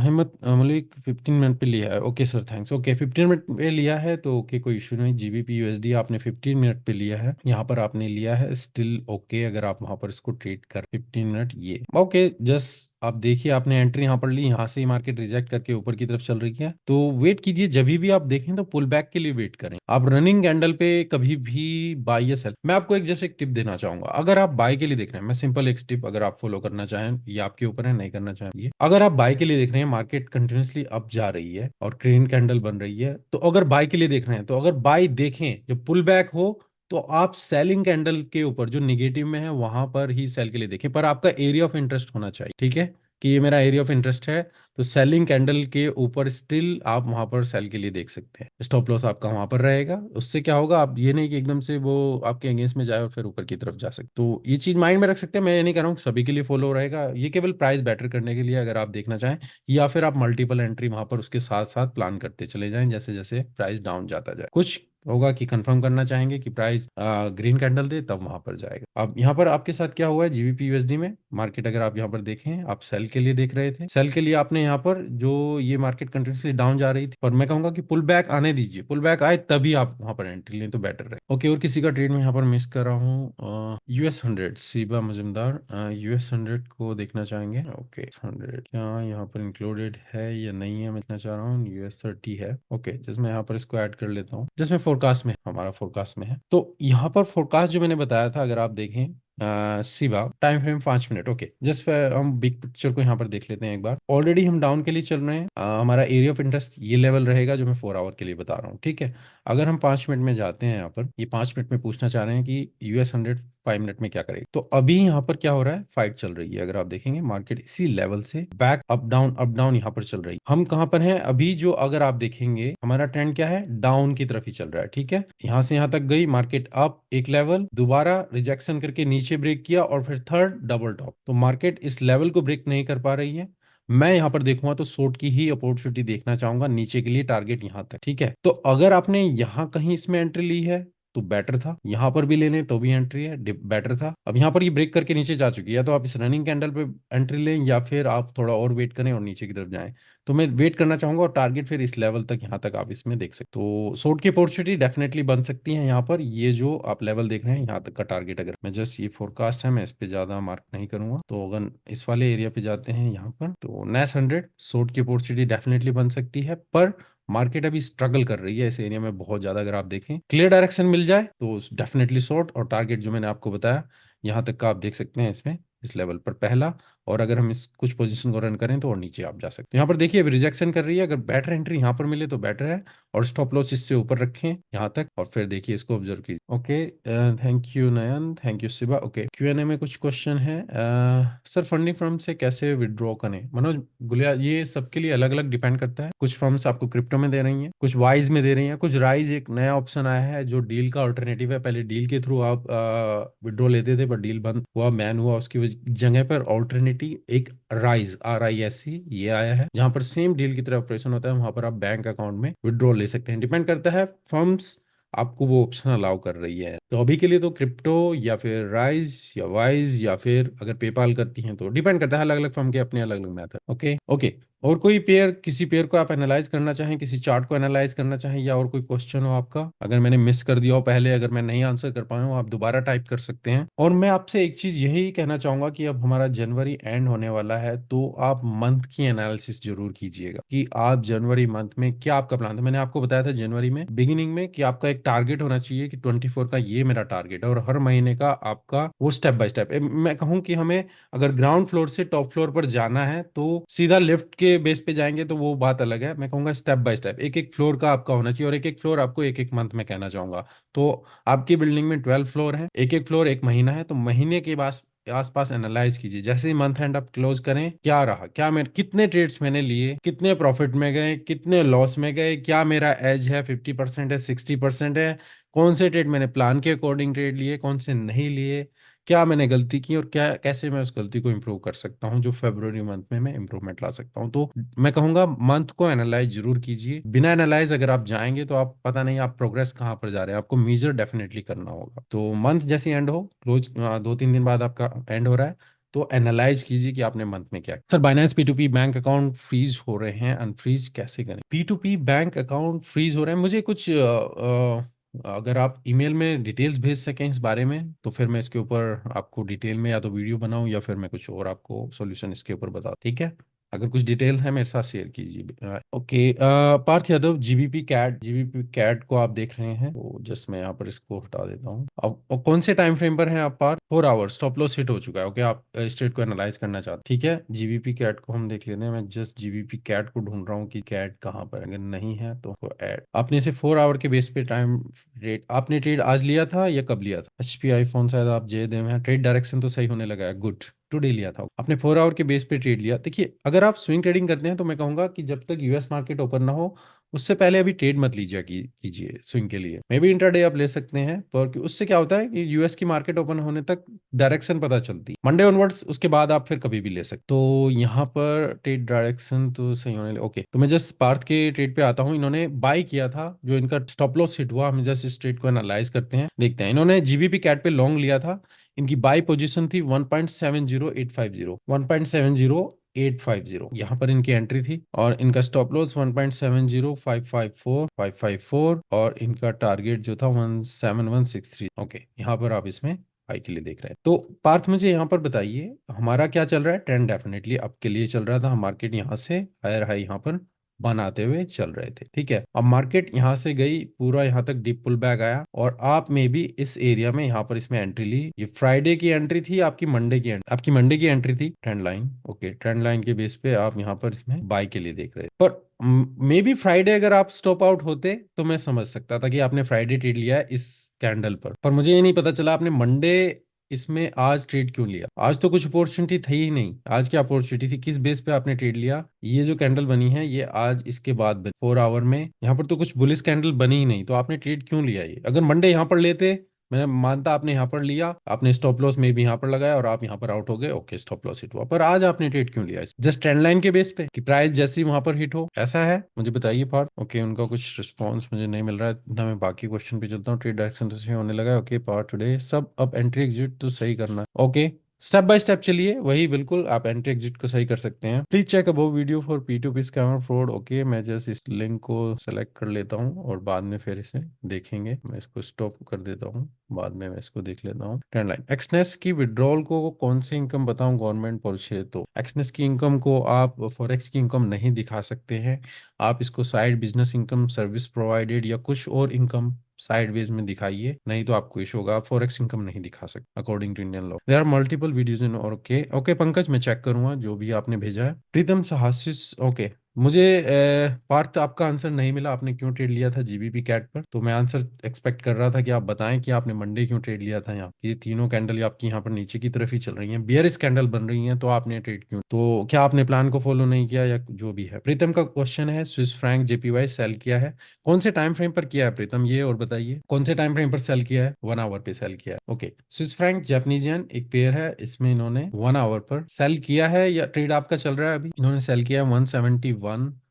[SPEAKER 1] हिम्मत मलिक 15 मिनट पे लिया है। Okay sir, thanks. Okay 15 minute पे लिया है तो ओके, कोई इशू नहीं। GBP USD आपने 15 मिनट पे लिया है, यहाँ पर आपने लिया है, स्टिल ओके। अगर आप वहां पर इसको ट्रेड कर 15 मिनट, ये ओके। जस्ट आप देखिए, आपने एंट्री यहाँ पर ली, यहाँ से ही मार्केट रिजेक्ट करके ऊपर की तरफ चल रही है, तो वेट कीजिए। जब भी आप देखें तो पुल बैक के लिए वेट करें। आप रनिंग कैंडल पे कभी भी बाय या सेल, मैं आपको एक जैसे एक टिप देना चाहूंगा। अगर आप बाय के लिए देख रहे हैं, मैं सिंपल एक टिप, अगर आप फॉलो करना चाहें, ये आपके ऊपर है, नहीं करना चाहें ये। अगर आप बाय के लिए देख रहे हैं, मार्केट कंटिन्यूसली अप जा रही है और ग्रीन कैंडल बन रही है, तो अगर बाय के लिए देख रहे हैं, तो अगर बाय देखें जब पुल बैक हो, तो आप सेलिंग कैंडल के ऊपर जो निगेटिव में है वहां पर ही सेल के लिए देखें, पर आपका एरिया ऑफ इंटरेस्ट होना चाहिए, ठीक है, कि ये मेरा एरिया ऑफ इंटरेस्ट है। तो सेलिंग कैंडल के ऊपर स्टिल आप वहां पर सेल के लिए देख सकते हैं। स्टॉप लॉस आपका वहां पर रहेगा। उससे क्या होगा, आप ये नहीं कि एकदम से वो आपके अगेंस्ट में जाए और फिर ऊपर की तरफ जा सकते, तो ये चीज माइंड में रख सकते हैं। मैं ये नहीं कह रहा हूँ कि सभी के लिए फॉलो रहेगा, ये केवल प्राइस बेटर करने के लिए, अगर आप देखना चाहें, या फिर आप मल्टीपल एंट्री वहां पर उसके साथ साथ प्लान करते चले जाएं, जैसे जैसे प्राइस डाउन जाता जाए। कुछ होगा कि कंफर्म करना चाहेंगे कि प्राइस ग्रीन कैंडल दे, तब वहां पर जाएगा। अब यहाँ पर आपके साथ क्या हुआ है, GBP USD में मार्केट, अगर आप यहाँ पर देखें, आप सेल के लिए देख रहे थे, सेल के लिए आपने यहाँ पर जो ये मार्केट कंटिन्यूसली डाउन जा रही थी, पर मैं कहूंगा कि पुल बैक आने दीजिए, पुल बैक आए तभी आप वहां पर एंट्री लें तो बेटर रहे। ओके, और किसी का ट्रेड में यहाँ पर मिस कर रहा हूँ, US 100 सीबा मजुमदार, US 100 को देखना चाहेंगे। ओके 100 क्या यहाँ पर इंक्लूडेड है या नहीं है, मैं देखना चाह रहा हूँ। US 30 है, ओके, जिसमें यहाँ पर इसको ऐड कर लेता हूँ, जिसमें फोरकास्ट में, हमारा फोरकास्ट में है। तो यहाँ पर फोरकास्ट जो मैंने बताया था, अगर आप देखें, सिवा time frame 5 minute, okay, just हम बिग पिक्चर को यहाँ पर देख लेते हैं एक बार। ऑलरेडी हम डाउन के लिए चल रहे हैं, हमारा एरिया ऑफ इंटरेस्ट ये लेवल रहेगा जो मैं 4 आवर के लिए बता रहा हूँ, ठीक है। अगर हम 5 मिनट में जाते हैं, यहाँ पर ये 5 मिनट में पूछना चाह रहे हैं कि US 100 5 मिनट में क्या करेगी, तो अभी यहाँ पर क्या हो रहा है, फाइट चल रही है। अगर आप देखेंगे मार्केट इसी लेवल से बैक अप डाउन यहाँ पर चल रही है। हम कहाँ पर हैं अभी, जो अगर आप देखेंगे हमारा ट्रेंड क्या है, डाउन की तरफ ही चल रहा है, ठीक है। यहाँ से यहाँ तक गई मार्केट, अप एक लेवल, दोबारा रिजेक्शन करके नीचे ब्रेक किया, और फिर थर्ड डबल टॉप। तो मार्केट इस लेवल को ब्रेक नहीं कर पा रही है। मैं यहां पर देखूंगा तो शॉर्ट की ही अपॉर्चुनिटी देखना चाहूंगा, नीचे के लिए टारगेट यहां तक, ठीक है। तो अगर आपने यहां कहीं इसमें एंट्री ली है तो बेटर था, यहां पर भी ले लें तो भी एंट्री है, बेटर था। अब यहां पर ये ब्रेक करके नीचे जा चुकी है, या तो आप इस रनिंग कैंडल पे एंट्री लें, या फिर आप थोड़ा और वेट करें और नीचे की तरफ जाएं। तो मैं वेट करना चाहूंगा, और टारगेट फिर इस लेवल तक, यहाँ तक आप इसमें देख सकते, तो शॉर्ट की अपॉर्चुनिटी डेफिनेटली बन सकती है यहाँ पर। ये जो आप लेवल देख रहे हैं, यहाँ तक का टारगेट, अगर मैं जस्ट, ये फोरकास्ट है, मैं इस पे ज्यादा मार्क नहीं करूंगा, तो अगर इस वाले एरिया पे जाते हैं यहाँ पर, तो NAS 100 शॉर्ट की अपॉर्चुनिटी डेफिनेटली बन सकती है। पर मार्केट अभी स्ट्रगल कर रही है इस एरिया में बहुत ज्यादा। अगर आप देखें क्लियर डायरेक्शन मिल जाए तो डेफिनेटली शॉर्ट, और टारगेट जो मैंने आपको बताया यहाँ तक का आप देख सकते हैं इसमें, इस लेवल पर पहला। और अगर हम इस कुछ पोजीशन को रन करें तो और नीचे आप जा सकते हैं। यहाँ पर देखिए अभी रिजेक्शन कर रही है, अगर बेटर एंट्री यहाँ पर मिले तो बेटर है, और स्टॉप लॉस इससे ऊपर रखें यहाँ तक, और फिर देखिए इसको ऑब्जर्व कीजिए। Okay, thank you Nayan, thank you Shiva. Okay, Q&A में कुछ क्वेश्चन है। सर फंडिंग फर्म से कैसे विड्रॉ करें, मनोज गुलिया, ये सबके लिए अलग अलग डिपेंड करता है। कुछ फर्म्स आपको क्रिप्टो में दे रही हैं, कुछ वाइज में दे रही हैं, कुछ राइज एक नया ऑप्शन आया है जो डील का अल्टरनेटिव है। पहले डील के थ्रू आप विड्रॉ लेते थे, पर डील बंद हुआ, बैन हुआ, उसकी जगह पर ऑल्टरनेटिव एक राइज RISE ये आया है, जहां पर सेम डील की तरह ऑपरेशन होता है। वहां पर आप बैंक अकाउंट में विड्रॉ ले सकते हैं। डिपेंड करता है फर्म्स आपको वो ऑप्शन अलाउ कर रही है। तो अभी के लिए तो क्रिप्टो, या फिर राइज, या वाइज, या फिर अगर पेपाल करती हैं, तो डिपेंड करता है, अलग अलग फर्म के अपने अलग अलग मेथड। ओके ओके, और कोई पेयर, किसी पेयर को आप एनालाइज करना चाहें, किसी चार्ट को एनालाइज करना चाहें, या और कोई क्वेश्चन हो आपका, अगर मैंने मिस कर दिया हो पहले, अगर मैं नहीं आंसर कर पाया हूँ, आप दोबारा टाइप कर सकते हैं। और मैं आपसे एक चीज यही कहना चाहूंगा कि अब हमारा जनवरी एंड होने वाला है, तो आप मंथ की एनालिसिस जरूर कीजिएगा कि आप जनवरी मंथ में क्या आपका प्लान था। मैंने आपको बताया था जनवरी में बिगिनिंग में कि आपका एक टारगेट होना चाहिए कि 24 का ये मेरा टारगेट है, और हर महीने का आपका वो स्टेप बाय स्टेप। मैं कहूँ कि हमें अगर ग्राउंड फ्लोर से टॉप फ्लोर पर जाना है, तो सीधा लिफ्ट के के बेस पे जाएंगे तो वो बात अलग है। मैं कहूँगा स्टेप बाय स्टेप, एक एक फ्लोर का आपका होना चाहिए, और एक एक फ्लोर आपको एक एक मंथ में कहना चाहूंगा। तो आपकी बिल्डिंग में 12 फ्लोर है, एक एक फ्लोर एक महीना है, तो महीने के बाद आसपास एनालाइज कीजिए। जैसे ही मंथ एंड आप क्लोज करें, क्या रहा, क्या मैं कितने ट्रेड्स मैंने लिए, कितने प्रॉफिट में गए, कितने लॉस में गए, क्या मेरा एज है, 50% है, 60% है, कौन से ट्रेड मैंने प्लान के अकॉर्डिंग ट्रेड लिए, कौन से नहीं लिए, क्या मैंने गलती की, और क्या कैसे मैं उस गलती को इम्प्रूव कर सकता हूँ, जो फरवरी मंथ में मैं इम्प्रूवमेंट ला सकता हूँ। तो मैं कहूंगा मंथ को एनालाइज जरूर कीजिए। बिना एनालाइज अगर आप जाएंगे तो आप पता नहीं आप प्रोग्रेस कहाँ पर जा रहे हैं, आपको मेजर डेफिनेटली करना होगा। तो मंथ जैसे एंड हो, क्लोज 2-3 दिन बाद आपका एंड हो रहा है, तो एनालाइज कीजिए कि आपने मंथ में क्या। Sir Binance P2P bank account freeze हो रहे हैं, अनफ्रीज कैसे करें? P2P बैंक अकाउंट फ्रीज हो रहे हैं, मुझे कुछ अगर आप ईमेल में डिटेल्स भेज सकें इस बारे में, तो फिर मैं इसके ऊपर आपको डिटेल में या तो वीडियो बनाऊं या फिर मैं कुछ और आपको सॉल्यूशन इसके ऊपर बता, ठीक है? अगर कुछ डिटेल है मेरे साथ शेयर कीजिए। Okay, Parth Yadav, GBP CAD को आप देख रहे हैं, तो जस्ट मैं यहाँ पर इसको हटा देता हूँ। अब और कौन से टाइम फ्रेम पर हैं आप Parth? 4 hours stop loss hit हो चुका है। ओके, आप स्टेट को एनालाइज करना चाहते हैं, ठीक है। जीबीपी कैट को हम देख लेते हैं। मैं जस्ट जीबीपी कैट को ढूंढ रहा हूँ कि कैट कहाँ पर है। अगर नहीं है तो ऐड। आपने इसे 4 आवर के बेस पे टाइम रेट, आपने ट्रेड आज लिया था या कब लिया था? एचपीआई फोन, शायद आप जयदेव हैं। ट्रेड डायरेक्शन तो सही होने लगा है, गुड। टुडे लिया था आपने, 4 आवर के बेस पे ट्रेड लिया। देखिए, अगर आप स्विंग ट्रेडिंग करते हैं तो मैं कहूंगा कि जब तक यूएस मार्केट ओपन ना हो, उससे पहले अभी ट्रेड मत लीजिए कीजिए स्विंग के लिए। मे बी इंट्राडे आप ले सकते हैं, पर उससे क्या होता है कि यूएस की मार्केट ओपन होने तक डायरेक्शन पता चलती है, मंडे ऑनवर्ड्स उसके बाद आप फिर कभी भी ले सकते। तो यहाँ पर ट्रेड डायरेक्शन तो सही होने लगे। ओके, तो मैं जस्ट पार्थ के ट्रेड पे आता हूँ। इन्होंने बाय किया था, जो इनका स्टॉप लॉस हिट हुआ, हम जस्ट इस ट्रेड को एनालाइज करते हैं, देखते हैं। इन्होंने जीबीपी कैट पे लॉन्ग लिया था, इनकी बाई पोजीशन थी 1.70850, 1.70850, यहाँ पर इनकी एंट्री थी, और इनका स्टॉप लॉस 1.70554, और इनका टारगेट जो था 17163। ओके, यहाँ पर आप इसमें बाई के लिए देख रहे हैं। तो पार्थ मुझे यहाँ पर बताइए हमारा क्या चल रहा है? ट्रेंड डेफिनेटली अप के लिए चल रहा था, मार्केट यहाँ से हायर हाई यहाँ पर बनाते हुए चल रहे थे, ठीक है। अब मार्केट यहाँ से गई, पूरा यहाँ तक डीप पुल बैक आया, और आप में भी इस एरिया में यहाँ पर इसमें एंट्री ली। ये फ्राइडे की एंट्री थी, आपकी मंडे की एंट्री थी, trend line. Okay, trend line के बेस पे आप यहाँ पर इसमें बाय के लिए देख रहे थे, पर मे बी फ्राइडे अगर आप स्टॉप आउट होते तो मैं समझ सकता था कि आपने फ्राइडे ट्रेड लिया है इस कैंडल पर मुझे ये नहीं पता चला आपने मंडे इसमें आज ट्रेड क्यों लिया। आज तो कुछ अपॉर्चुनिटी थी ही नहीं, आज क्या अपॉर्चुनिटी थी, किस बेस पे आपने ट्रेड लिया? ये जो कैंडल बनी है ये आज इसके बाद बनी 4 आवर में, यहाँ पर तो कुछ बुलिश कैंडल बनी ही नहीं, तो आपने ट्रेड क्यों लिया? ये अगर मंडे यहाँ पर लेते, मैं मानता आपने यहाँ पर लिया, आपने स्टॉप लॉस में भी यहाँ पर लगाया और आप यहाँ पर आउट हो गए, ओके स्टॉप लॉस हिट हुआ, पर आज आपने ट्रेड क्यों लिया? जस्ट ट्रेंड लाइन के बेस पे कि प्राइस जैसी वहां पर हिट हो, ऐसा है? मुझे बताइए पार्थ। ओके, उनका कुछ रिस्पॉन्स मुझे नहीं मिल रहा है ना, मैं बाकी क्वेश्चन पे चलता हूँ। ट्रेड डायरेक्शन तो सही होने लगा है। ओके पार्ट टुडे सब अब एंट्री एग्जिट तो सही करना है। ओके, स्टेप बाय स्टेप चलिए, वही बिल्कुल आप एंट्री एग्जिट को सही कर सकते हैं। Please check above video for P2P scammer fraud. Okay, मैं जस्ट इस लिंक को सेलेक्ट कर लेता हूँ और बाद में फिर इसे देखेंगे। मैं इसको स्टॉप कर देता हूँ, बाद में मैं इसको देख लेता हूँ। ट्रेंड लाइन, एक्सनेस की विड्रॉल को कौन सी इनकम बताऊं गवर्नमेंट पॉलिसी है? तो एक्सनेस की इनकम को आप फॉरेक्स की इनकम नहीं दिखा सकते हैं, आप इसको side business income, service provided या कुछ और इनकम साइडवेज में दिखाइए, नहीं तो आपको इशू होगा। आप फॉरेक्स इनकम नहीं दिखा सकते according to Indian law. There are multiple videos in. और ओके ओके पंकज, मैं चेक करूंगा जो भी आपने भेजा है। प्रीतम साहसिस, ओके, मुझे पार्थ आपका आंसर नहीं मिला, आपने क्यों ट्रेड लिया था जीबीपी कैट पर, तो मैं आंसर एक्सपेक्ट कर रहा था कि आप बताएं कि आपने मंडे क्यों ट्रेड लिया था। यहाँ ये तीनों कैंडल आपकी यहाँ पर नीचे की तरफ ही चल रही हैं, बियरिश कैंडल बन रही हैं, तो आपने ट्रेड क्यों? तो क्या आपने प्लान को फॉलो नहीं किया या जो भी है? प्रीतम का क्वेश्चन है, स्विस फ्रैंक JPY सेल किया है, कौन से टाइम फ्रेम पर किया है प्रीतम, ये और बताइए कौन से टाइम फ्रेम पर सेल किया है? 1 आवर पे सेल किया है। ओके, स्विस फ्रैंक जापानीजियन एक पेयर है, इसमें इन्होंने 1 आवर पर सेल किया है, या ट्रेड आपका चल रहा है अभी? इन्होंने सेल किया है 171,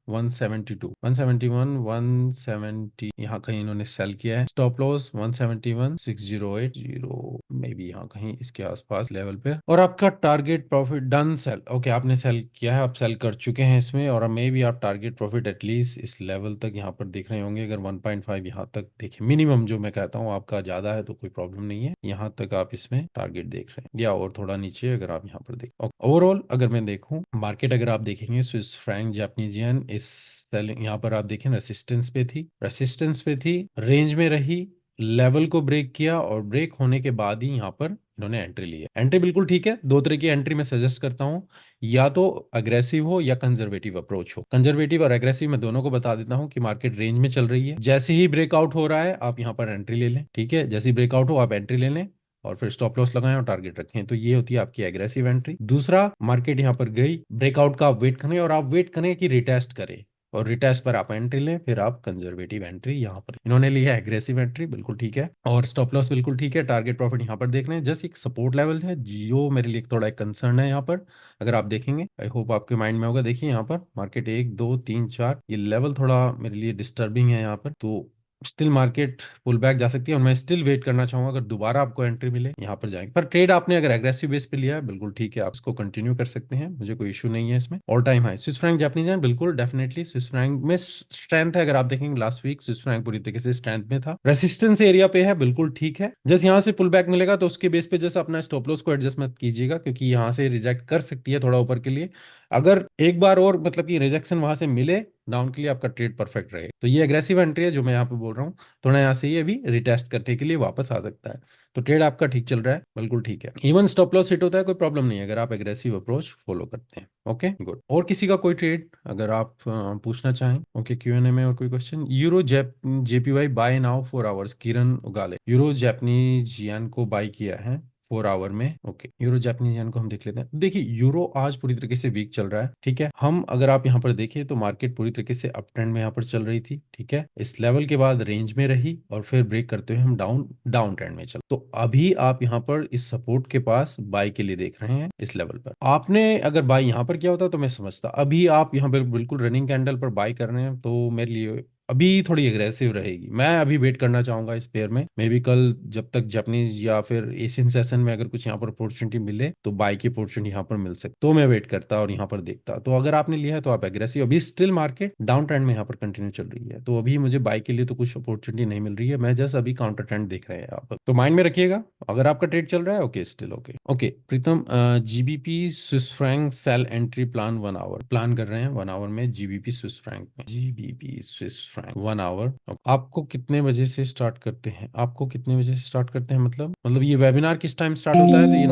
[SPEAKER 1] 172, 171, 170, यहाँ कहीं इन्होंने सेल किया है। स्टॉप लॉस 171, 6080, मे बी यहाँ कहीं इसके आसपास लेवल पे। और आपका target profit done sell, okay आपने सेल किया है, आप सेल कर चुके हैं इसमें, और मे बी आप टारगेट प्रॉफिट एटलीस्ट इस लेवल तक यहाँ पर देख रहे होंगे। अगर 1.5 यहाँ तक देखें मिनिमम, जो मैं कहता हूँ, आपका ज्यादा है तो कोई प्रॉब्लम नहीं है, यहाँ तक आप इसमें टारगेट देख रहे हैं, या और थोड़ा नीचे अगर आप यहाँ पर देखें। ओवरऑल अगर मैं देखूं मार्केट, अगर आप देखेंगे स्विस फ्रैंक जापानीजियन इस सेलिंग, यहाँ पर आप देखें रेसिस्टेंस पे थी, रेंज में रही, लेवल को ब्रेक किया और ब्रेक होने के बाद ही यहाँ पर इन्होंने एंट्री ली है। एंट्री बिल्कुल ठीक है। दो तरह की एंट्री मैं सजेस्ट करता हूँ, या तो अग्रेसिव हो या कंजर्वेटिव अप्रोच हो। कंजर्वेटिव और अग्रेसिव मैं दोनों को बता देता हूँ कि मार्केट रेंज में चल रही है। जैसे ही ब्रेकआउट हो रहा है आप यहाँ पर एंट्री ले लें, ठीक है। जैसे ही ब्रेकआउट हो आप एंट्री ले लें और फिर स्टॉप लॉस लगाएं और टारगेट रखें। तो ये होती है आपकी एग्रेसिव एंट्री। दूसरा, मार्केट यहाँ पर गई, ब्रेकआउट का आप वेट करें और आप वेट करें कि रिटेस्ट करे, और रिटेस्ट पर आप एंट्री लें, फिर आप कंजर्वेटिव एंट्री। यहाँ पर इन्होंने ली है एग्रेसिव एंट्री, बिल्कुल ठीक है, और स्टॉप लॉस बिल्कुल ठीक है। टारगेट प्रॉफिट यहाँ पर देख रहे हैं, जस्ट एक सपोर्ट लेवल है जो मेरे लिए थोड़ा एक कंसर्न है यहाँ पर। अगर आप देखेंगे, आई होप आपके माइंड में होगा, देखिए यहाँ पर मार्केट 1 2 3 4 ये लेवल थोड़ा मेरे लिए डिस्टर्बिंग है यहाँ पर। तो स्टिल मार्केट पुल बैक जा सकती है और मैं स्टिल वेट करना चाहूंगा, अगर दोबारा आपको एंट्री मिले यहाँ पर जाएंगे। पर ट्रेड आपने अगर एग्रेसिव बेस पे लिया है, बिल्कुल ठीक है, आप इसको कंटिन्यू कर सकते हैं, मुझे कोई इशू नहीं है इसमें। All time high Swiss franc Japanese है, बिल्कुल डेफिनेटली स्विस फ्रैंक में स्ट्रेंथ है। अगर आप देखेंगे लास्ट वीक स्विस फ्रैंक पूरी तरीके से स्ट्रेंथ में था, रेसिस्टेंस एरिया पे है, बिल्कुल ठीक है। जस्ट यहाँ से पुल बैक मिलेगा तो उसके बेस पे जस्ट अपना स्टॉप लॉस को एडजस्टमेंट कीजिएगा, क्योंकि यहाँ से रिजेक्ट कर सकती है थोड़ा ऊपर के लिए। अगर एक बार और मतलब कि रिजेक्शन वहां से मिले डाउन के लिए, आपका ट्रेड परफेक्ट रहे। तो ये एग्रेसिव एंट्री है जो मैं यहाँ पे बोल रहा हूँ। थोड़ा यहाँ से ये भी रिटेस्ट करने के लिए वापस आ सकता है। तो ट्रेड आपका ठीक चल रहा है, बिल्कुल ठीक है। इवन स्टॉप लॉस हिट होता है, कोई प्रॉब्लम नहीं है अगर आप एग्रेसिव अप्रोच फॉलो करते हैं। Okay good. और किसी का कोई ट्रेड अगर आप पूछना चाहें, ओके, Q&A में और कोई question? Euro JPY buy now 4 hours, Kiran Ugale. Euro Japanese yen को बाय किया है 4 आवर में। ओके, यूरो जापानीज येन को हम देख लेते हैं। देखिए यूरो आज पूरी तरीके से वीक चल रहा है, ठीक है। हम अगर आप यहाँ पर देखिए तो मार्केट पूरी तरीके से अप ट्रेंड में यहाँ पर चल रही थी, ठीक है। इस लेवल के बाद रेंज में रही और फिर ब्रेक करते हुए हम डाउन डाउन ट्रेंड में चल। तो अभी आप यहाँ पर इस सपोर्ट के पास बाय के लिए देख रहे हैं। इस लेवल पर आपने अगर बाय यहाँ पर किया होता तो मैं समझता। अभी आप यहाँ पर बिल्कुल रनिंग कैंडल पर बाय कर रहे हैं, तो मेरे लिए अभी थोड़ी एग्रेसिव रहेगी। मैं अभी वेट करना चाहूंगा इस पेयर में, मे बी कल जब तक जापानीज या फिर एशियन सेशन में अगर कुछ यहाँ पर अपॉर्चुनिटी मिले तो बाई की अपॉर्चुनिटी यहाँ पर मिल सकती, तो मैं वेट करता और यहाँ पर देखता। तो अगर आपने लिया है तो आप एग्रेसिव, अभी स्टिल मार्केट डाउन ट्रेंड में यहाँ पर कंटिन्यू चल रही है, तो अभी मुझे बाई के लिए तो कुछ अपॉर्चुनिटी नहीं मिल रही है। मैं जस्ट अभी काउंटर ट्रेंड देख रहे हैं यहाँ पर, तो माइंड में रखिएगा अगर आपका ट्रेड चल रहा है। Okay still okay. Okay Pritam, GBP Swiss franc sell entry plan 1 hour plan कर रहे हैं, 1 आवर में जीबीपी स्विस फ्रैंक में, जीबीपी स्विस फ्रैंक 1 आवर। आपको कितने बजे से स्टार्ट करते हैं? आपको कितने बजे से स्टार्ट करते हैं मतलब ये वेबिनार किस टाइम स्टार्ट होता है? तो ये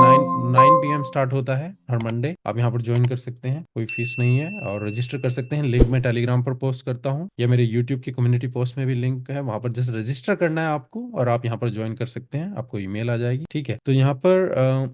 [SPEAKER 1] 9 PM स्टार्ट होता है हर मंडे। आप यहाँ पर ज्वाइन कर सकते हैं, कोई फीस नहीं है, और रजिस्टर कर सकते हैं। लिंक मैं टेलीग्राम पर पोस्ट करता हूँ या मेरे यूट्यूब की कम्युनिटी पोस्ट में भी लिंक है, वहां पर जस्ट रजिस्टर करना है आपको और आप यहाँ पर ज्वाइन कर सकते हैं, आपको ईमेल आ जाएगी, ठीक है। तो यहाँ पर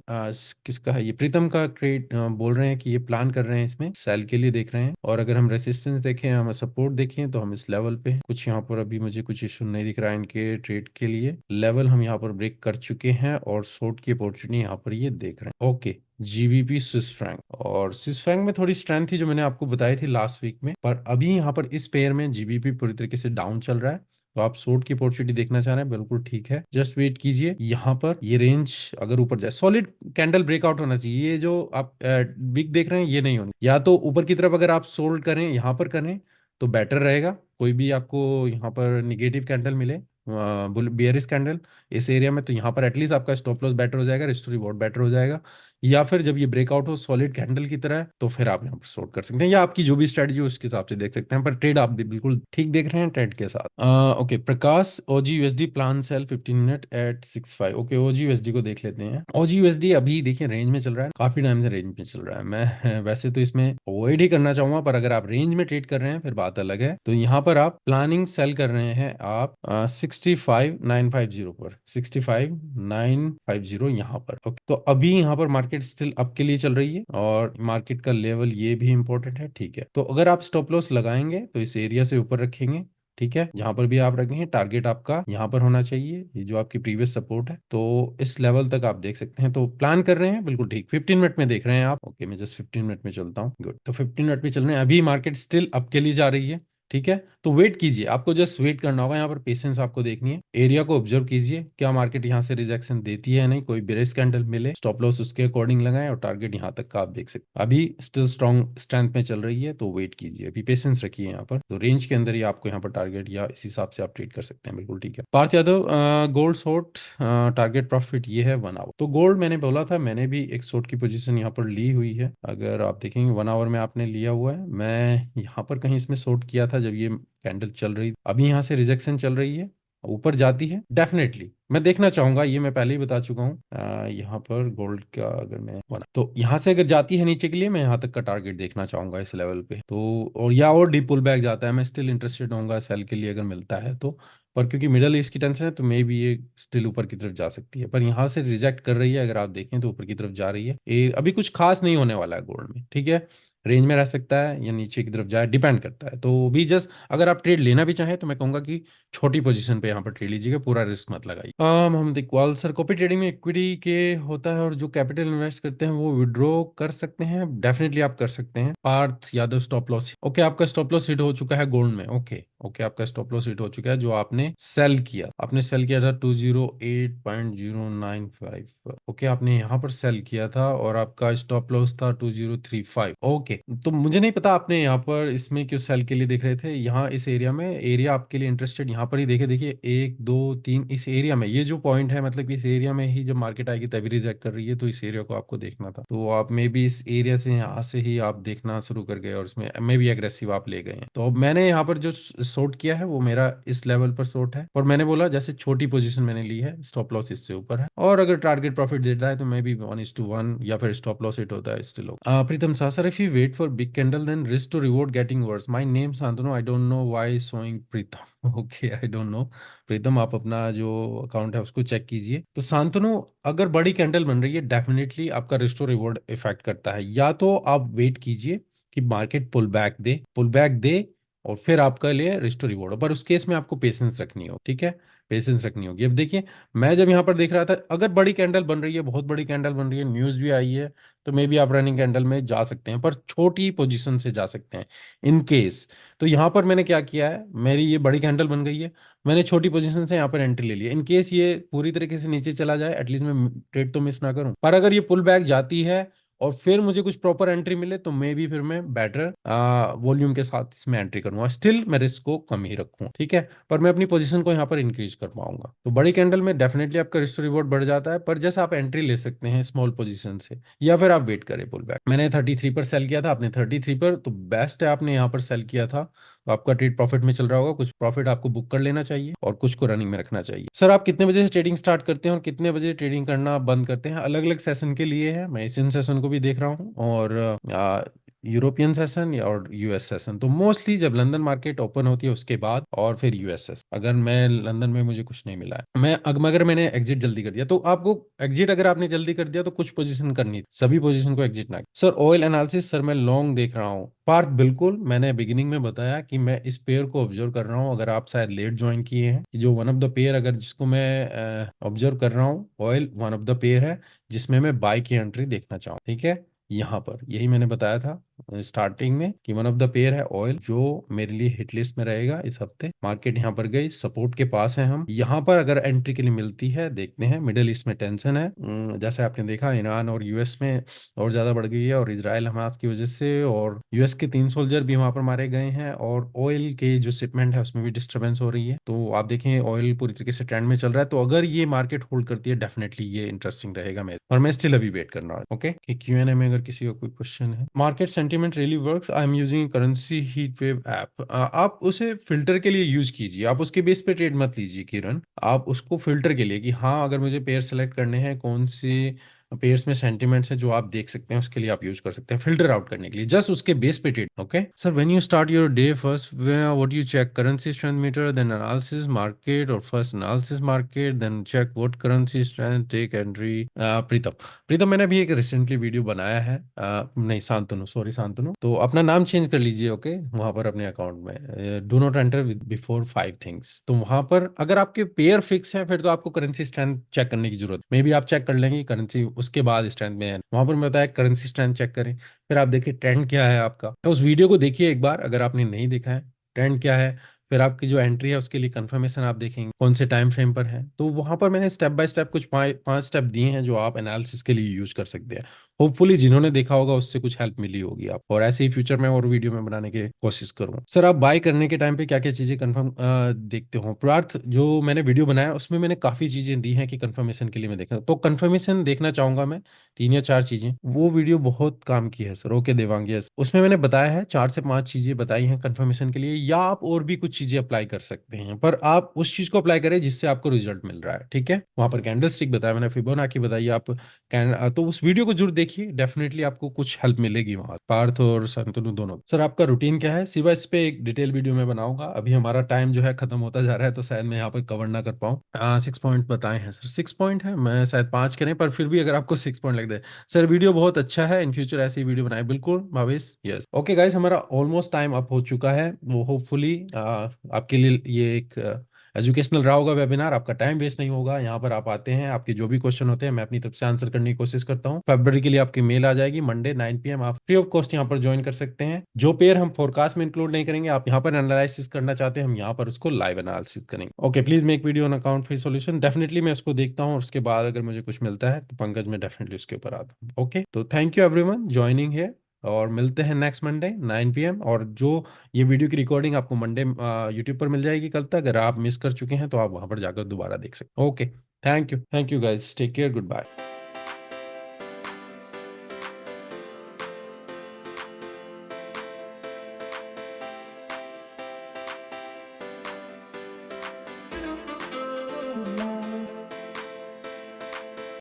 [SPEAKER 1] किसका है ये? प्रीतम का ट्रेड बोल रहे हैं कि ये प्लान कर रहे हैं, इसमें सेल के लिए देख रहे हैं। और अगर हम रेसिस्टेंस देखें, हम सपोर्ट देखें, तो हम इस लेवल पे हैं। कुछ यहाँ पर अभी मुझे कुछ इशू नहीं दिख रहा है इनके ट्रेड के लिए। लेवल हम यहाँ पर ब्रेक कर चुके हैं और शॉर्ट की अपॉर्चुनिटी यहाँ पर ये देख रहे हैं। ओके, जीबीपी स्विस फ्रैंक, और स्विस फ्रैंक में थोड़ी स्ट्रेंथ थी जो मैंने आपको बताई थी लास्ट वीक में, पर अभी यहाँ पर इस पेयर में जीबीपी पूरी तरीके से डाउन चल रहा है। तो आप शॉर्ट की अपॉर्चुनिटी देखना चाह रहे हैं, बिल्कुल ठीक है, जस्ट वेट कीजिए। यहाँ पर ये रेंज अगर ऊपर जाए, सॉलिड कैंडल ब्रेकआउट होना चाहिए। ये जो आप वीक देख रहे हैं ये नहीं होनी, या तो ऊपर की तरफ अगर आप सोल्ड करें, यहाँ पर करें तो बेटर रहेगा। कोई भी आपको यहाँ पर निगेटिव कैंडल मिले, बियरिश कैंडल इस एरिया में, तो यहाँ पर एटलीस्ट आपका स्टॉप लॉस बेटर हो जाएगा, रिस्क टू रिवॉर्ड बेटर हो जाएगा। या फिर जब ये ब्रेकआउट हो सॉलिड कैंडल की तरह, तो फिर आप यहाँ पर शॉर्ट कर सकते हैं, या आपकी जो भी स्ट्रेटजी हो उसके हिसाब से देख सकते हैं। पर ट्रेड आप भी बिल्कुल ठीक देख रहे हैं ट्रेड के साथ। ओके प्रकाश, ओजी USD plan sell 15 minute at 65। Okay, ओजी यूएसडी को देख लेते हैं। ओजी यूएसडी अभी देखिए रेंज में चल रहा है, काफी टाइम से रेंज में चल रहा है। मैं वैसे तो इसमें अवॉइड ही करना चाहूंगा, पर अगर आप रेंज में ट्रेड कर रहे हैं फिर बात अलग है। तो यहाँ पर आप प्लानिंग सेल कर रहे हैं आप 65,950 पर, 65,950 यहाँ पर। ओके, तो अभी यहाँ पर मार्केट स्टिल अप के लिए चल रही है और मार्केट का लेवल ये भी इंपॉर्टेंट है, ठीक है। तो अगर आप स्टॉप लॉस लगाएंगे तो इस एरिया से ऊपर रखेंगे, ठीक है। जहां पर भी आप रखेंगे टारगेट आपका यहाँ पर होना चाहिए, ये जो आपकी प्रीवियस सपोर्ट है, तो इस लेवल तक आप देख सकते हैं। तो प्लान कर रहे हैं बिल्कुल ठीक। 15 मिनट में देख रहे हैं आप? ओके, मैं जस्ट 15 मिनट में चलता हूँ। गुड, तो 15 मिनट में चल रहे हैं, अभी मार्केट स्टिल अप के लिए जा रही है, ठीक है। तो वेट कीजिए, आपको जस्ट वेट करना होगा, यहाँ पर पेशेंस आपको देखनी है। एरिया को ऑब्जर्व कीजिए, क्या मार्केट यहाँ से रिजेक्शन देती है या नहीं, कोई बेरिश कैंडल मिले, स्टॉप लॉस उसके अकॉर्डिंग लगाएं और टारगेट यहाँ तक का आप देख सकते हैं। अभी स्टिल स्ट्रॉन्ग स्ट्रेंथ में चल रही है, तो वेट कीजिए, अभी पेशेंस रखिए यहाँ पर। तो रेंज के अंदर ही आपको यहाँ पर टारगेट या इस हिसाब से आप ट्रेड कर सकते हैं, बिल्कुल ठीक है। Parth Yadav, gold short target profit ये है 1 आवर। तो गोल्ड मैंने बोला था, मैंने भी एक शॉर्ट की पोजीशन यहाँ पर ली हुई है। अगर आप देखेंगे 1 आवर में आपने लिया हुआ है, मैं यहाँ पर कहीं इसमें शॉर्ट किया था जब ये कैंडल चल रही, अभी यहाँ से रिजेक्शन चल रही है, ऊपर जाती है डेफिनेटली मैं देखना चाहूंगा, ये मैं पहले ही बता चुका हूँ। यहाँ पर गोल्ड का अगर मैं बना तो यहाँ से अगर जाती है नीचे के लिए, मैं यहाँ तक का टारगेट देखना चाहूंगा इस लेवल पे। तो और या और डीप पुल बैक जाता है, मैं स्टिल इंटरेस्टेड होऊंगा सेल के लिए अगर मिलता है तो। पर क्योंकि मिडल ईस्ट की टेंशन है तो मे भी ये स्टिल ऊपर की तरफ जा सकती है, पर यहाँ से रिजेक्ट कर रही है, अगर आप देखें तो ऊपर की तरफ जा रही है। ये अभी कुछ खास नहीं होने वाला है गोल्ड में, ठीक है। रेंज में रह सकता है या नीचे की तरफ जाए, डिपेंड करता है। तो भी जस्ट अगर आप ट्रेड लेना भी चाहें तो मैं कहूंगा कि छोटी पोजीशन पे यहाँ पर ट्रेड लीजिएगा, पूरा रिस्क मत लगाइए। हम देखो सर, कॉपी ट्रेडिंग में इक्विटी के होता है और जो कैपिटल इन्वेस्ट करते हैं वो विड्रॉ कर सकते हैं, डेफिनेटली आप कर सकते हैं। Parth Yadav stop loss, okay आपका स्टॉप लॉस हिट हो चुका है गोल्ड में, ओके ओके आपका स्टॉप लॉस हिट हो चुका है जो आपने सेल किया, आपने सेल किया था 208.095। ओके आपने यहाँ पर सेल किया था और आपका स्टॉप लॉस था 2035। ओके तो मुझे नहीं पता आपने यहाँ पर इसमें क्यों सेल के लिए देख रहे थे, यहाँ इस एरिया में, एरिया आपके लिए इंटरेस्टेड यहाँ पर ही देखे, देखिए 1 2 3 इस एरिया में, ये जो पॉइंट है मतलब कि इस एरिया में ही जब मार्केट आएगी तभी रिजेक्ट कर रही है, तो इस एरिया को आपको देखना था। तो आप मे बी इस एरिया से यहाँ से ही आप देखना शुरू कर गए और इसमें मे बी एग्रेसिव आप ले गए हैं। तो अब मैंने यहाँ पर जो शॉर्ट किया है वो मेरा इस लेवल पर शॉर्ट है, और मैंने बोला जैसे छोटी पोजीशन मैंने ली है, स्टॉप लॉस इससे ऊपर है, और अगर टारगेट प्रॉफिट देता है तो मे बी 1:1 या फिर स्टॉप लॉस हिट होता है स्टिल। प्रीतम सा sir, if you wait for big candle then risk to reward getting worse. My name Shantanu, I don't know why showing Pritam. Okay I don't know. Pritam आप अपना जो अकाउंट है उसको चेक कीजिए। तो शांतनु, अगर बड़ी कैंडल बन रही है डेफिनेटली आपका रिस्क टू रिवॉर्ड इफेक्ट करता है, या तो आप वेट कीजिए कि मार्केट पुल बैक दे और फिर आपका लिए रिस्क टू रिवॉर्ड हो, पर उस केस में आपको पेशेंस रखनी हो, ठीक है, पेशेंस रखनी होगी। अब देखिए मैं जब यहाँ पर देख रहा था, अगर बड़ी कैंडल बन रही है, बहुत बड़ी कैंडल बन रही है, न्यूज भी आई है, तो मे बी आप रनिंग कैंडल में जा सकते हैं, पर छोटी पोजीशन से जा सकते हैं इन केस। तो यहाँ पर मैंने क्या किया है, मेरी ये बड़ी कैंडल बन गई है, मैंने छोटी पोजीशन से यहाँ पर एंट्री ले लिया, इन केस ये पूरी तरीके से नीचे चला जाए एटलीस्ट मैं ट्रेड तो मिस ना करूं। पर अगर ये पुल बैक जाती है और फिर मुझे कुछ प्रॉपर एंट्री मिले तो मे भी फिर मैं बेटर वॉल्यूम के साथ इसमें एंट्री करूंगा, स्टिल मैं रिस्क को कम ही रखूं, ठीक है, पर मैं अपनी पोजीशन को यहाँ पर इंक्रीज कर पाऊंगा। तो बड़ी कैंडल में डेफिनेटली आपका रिस्क रिवॉर्ड बढ़ जाता है, पर जैसे आप एंट्री ले सकते हैं स्मॉल पोजीशन से, या फिर आप वेट करें पुल बैक। मैंने 33 पर सेल किया था, आपने 33 पर, तो बेस्ट है आपने यहाँ पर सेल किया था, तो आपका ट्रेड प्रॉफिट में चल रहा होगा, कुछ प्रॉफिट आपको बुक कर लेना चाहिए और कुछ को रनिंग में रखना चाहिए। सर आप कितने बजे से ट्रेडिंग स्टार्ट करते हैं और कितने बजे ट्रेडिंग करना बंद करते हैं? अलग अलग सेशन के लिए है, मैं एशियन सेशन को भी देख रहा हूँ और यूरोपियन सेशन या और यूएस सेशन। तो मोस्टली जब लंदन मार्केट ओपन होती है उसके बाद, और फिर यूएस सेशन। अगर मैं लंदन में मुझे कुछ नहीं मिला है, मैं अगर मैंने एग्जिट जल्दी कर दिया, तो आपको एग्जिट अगर आपने जल्दी कर दिया तो कुछ पोजीशन करनी, सभी पोजीशन को एग्जिट ना। सर ऑयल एनालिसिस, सर मैं लॉन्ग देख रहा हूँ। पार्थ बिल्कुल, मैंने बिगिनिंग में बताया कि मैं इस पेयर को ऑब्जर्व कर रहा हूँ, अगर आप शायद लेट ज्वाइन किए हैं, कि जो वन ऑफ द पेयर अगर जिसको मैं ऑब्जर्व कर रहा हूँ, oil one of the pair है जिसमें मैं बाय की एंट्री देखना चाहूँ, ठीक है। यहाँ पर यही मैंने बताया था स्टार्टिंग में कि वन ऑफ द पेयर है ऑयल, जो मेरे लिए हिट लिस्ट में रहेगा इस हफ्ते। मार्केट यहाँ पर गई, सपोर्ट के पास है, हम यहाँ पर अगर एंट्री के लिए मिलती है देखते हैं। मिडिल ईस्ट में टेंशन है, जैसे आपने देखा ईरान और यूएस में और ज्यादा बढ़ गई है, और इजराइल हमास की वजह से, और यूएस के 3 सोल्जर भी वहां पर मारे गए हैं, और ऑयल के जो शिपमेंट है उसमें भी डिस्टरबेंस हो रही है। तो आप देखें ऑयल पूरी तरीके से ट्रेंड में चल रहा है, तो अगर ये मार्केट होल्ड करती है डेफिनेटली ये इंटरेस्टिंग रहेगा मेरे, और मैं स्टिल अभी वेट करना है। ओके कि क्यूएनए में अगर किसी का कोई क्वेश्चन है। Market sentiment really works, I am using currency heat wave app. आप उसे फिल्टर के लिए यूज कीजिए, आप उसके बेस पे ट्रेड मत लीजिए किरण, आप उसको फिल्टर के लिए कि हाँ अगर मुझे पेयर सेलेक्ट करने हैं, कौन से पेयर्स में सेंटीमेंट्स है जो आप देख सकते हैं, उसके लिए आप यूज कर सकते हैं फिल्टर आउट करने के लिए, जस्ट उसके बेस पे trade. Okay sir, when you start your day first what you check? Currency strength meter, then analysis market, और first analysis market, then check what currency strength, take entry. Pritam, मैंने अभी एक recently video बनाया है, नहीं Shantanu, sorry Shantanu, तो अपना नाम चेंज कर लीजिए, ओके वहां पर अपने अकाउंट में do not enter before 5 things. तो वहां पर अगर आपके पेयर फिक्स है फिर तो आपको करेंसी स्ट्रेंथ चेक करने की जरूरत, मे बी आप चेक कर लेंगे करेंसी उसके बाद स्ट्रेंथ में है, वहां पर मैं बताया करेंसी स्ट्रेंथ चेक करें, फिर आप देखिए ट्रेंड क्या है आपका, तो उस वीडियो को देखिए एक बार अगर आपने नहीं देखा है, ट्रेंड क्या है, फिर आपकी जो एंट्री है उसके लिए कंफर्मेशन आप देखेंगे कौन से टाइम फ्रेम पर है। तो वहां पर मैंने स्टेप बाय स्टेप कुछ 5 स्टेप दिए हैं जो आप एनालिसिस के लिए यूज कर सकते हैं। होपफुली जिन्होंने देखा होगा उससे कुछ हेल्प मिली होगी आप, और ऐसे ही फ्यूचर में और वीडियो में बनाने की कोशिश करूँ। सर आप बाय करने के टाइम पे क्या क्या चीजें कंफर्म देखते हो? पार्थ, जो मैंने वीडियो बनाया उसमें मैंने काफी चीजें दी हैं कि कंफर्मेशन के लिए मैं देखना, तो कंफर्मेशन देखना चाहूंगा मैं 3 या 4 चीजें, वो वीडियो बहुत काम की है सर। ओके देवांग, यस उसमें मैंने बताया है 4 से 5 चीजें बताई हैं कंफर्मेशन के लिए, या आप और भी कुछ चीजें अप्लाई कर सकते हैं, पर आप उस चीज को अप्लाई करें जिससे आपको रिजल्ट मिल रहा है। ठीक है, वहां पर कैंडल स्टिक बताया मैंने, फिबोनाची बताई, आप तो उस वीडियो को जरूर देखिए, डेफिनेटली आपको कुछ हेल्प मिलेगी वहां। पार्थ और शांतनु दोनों। सर आपका रूटीन क्या है? सिवा इस पे एक डिटेल वीडियो में बनाऊंगा। अभी हमारा टाइम जो है खत्म होता जा रहा है, तो शायद मैं यहाँ पर कवर ना कर पाऊँ। 6 पॉइंट बताए हैं सर, 6 पॉइंट है, मैं शायद 5 करें, पर फिर भी अगर आपको 6 पॉइंट लग जाए। सर वीडियो बहुत अच्छा है, इन फ्यूचर ऐसी वीडियो बनाए बिल्कुल भावेश। यस, ओके गाइस, हमारा ऑलमोस्ट टाइम अप हो चुका है। वो होपफुली आपके लिए ये एक एजुकेशनल रहा होगा वेबिनार, आपका टाइम वेस्ट नहीं होगा। यहाँ पर आप आते हैं, आपके जो भी क्वेश्चन होते हैं मैं अपनी तरफ से आंसर करने की कोशिश करता हूँ। फरवरी के लिए आपकी मेल आ जाएगी मंडे 9 PM, आप फ्री ऑफ कॉस्ट यहाँ पर ज्वाइन कर सकते हैं। जो पेयर हम फोरकास्ट में इंक्लूड नहीं करेंगे, आप यहाँ पर एनालिसिस करना चाहते हैं, हम यहाँ पर उसको लाइव एनालिसिस करेंगे। Okay, please make video on account free solution. Definitely मैं उसको देखता हूँ, और उसके बाद अगर मुझे कुछ मिलता है तो पंकज मैं डेफिनेटली उसके ऊपर आता हूँ। ओके, तो थैंक यू एवरीवन ज्वाइनिंग है, और मिलते हैं नेक्स्ट मंडे 9 PM। और जो ये वीडियो की रिकॉर्डिंग आपको मंडे यूट्यूब पर मिल जाएगी कल तक। अगर आप मिस कर चुके हैं तो आप वहां पर जाकर दोबारा देख सकते हैं। Okay, thank you guys, take care, good bye.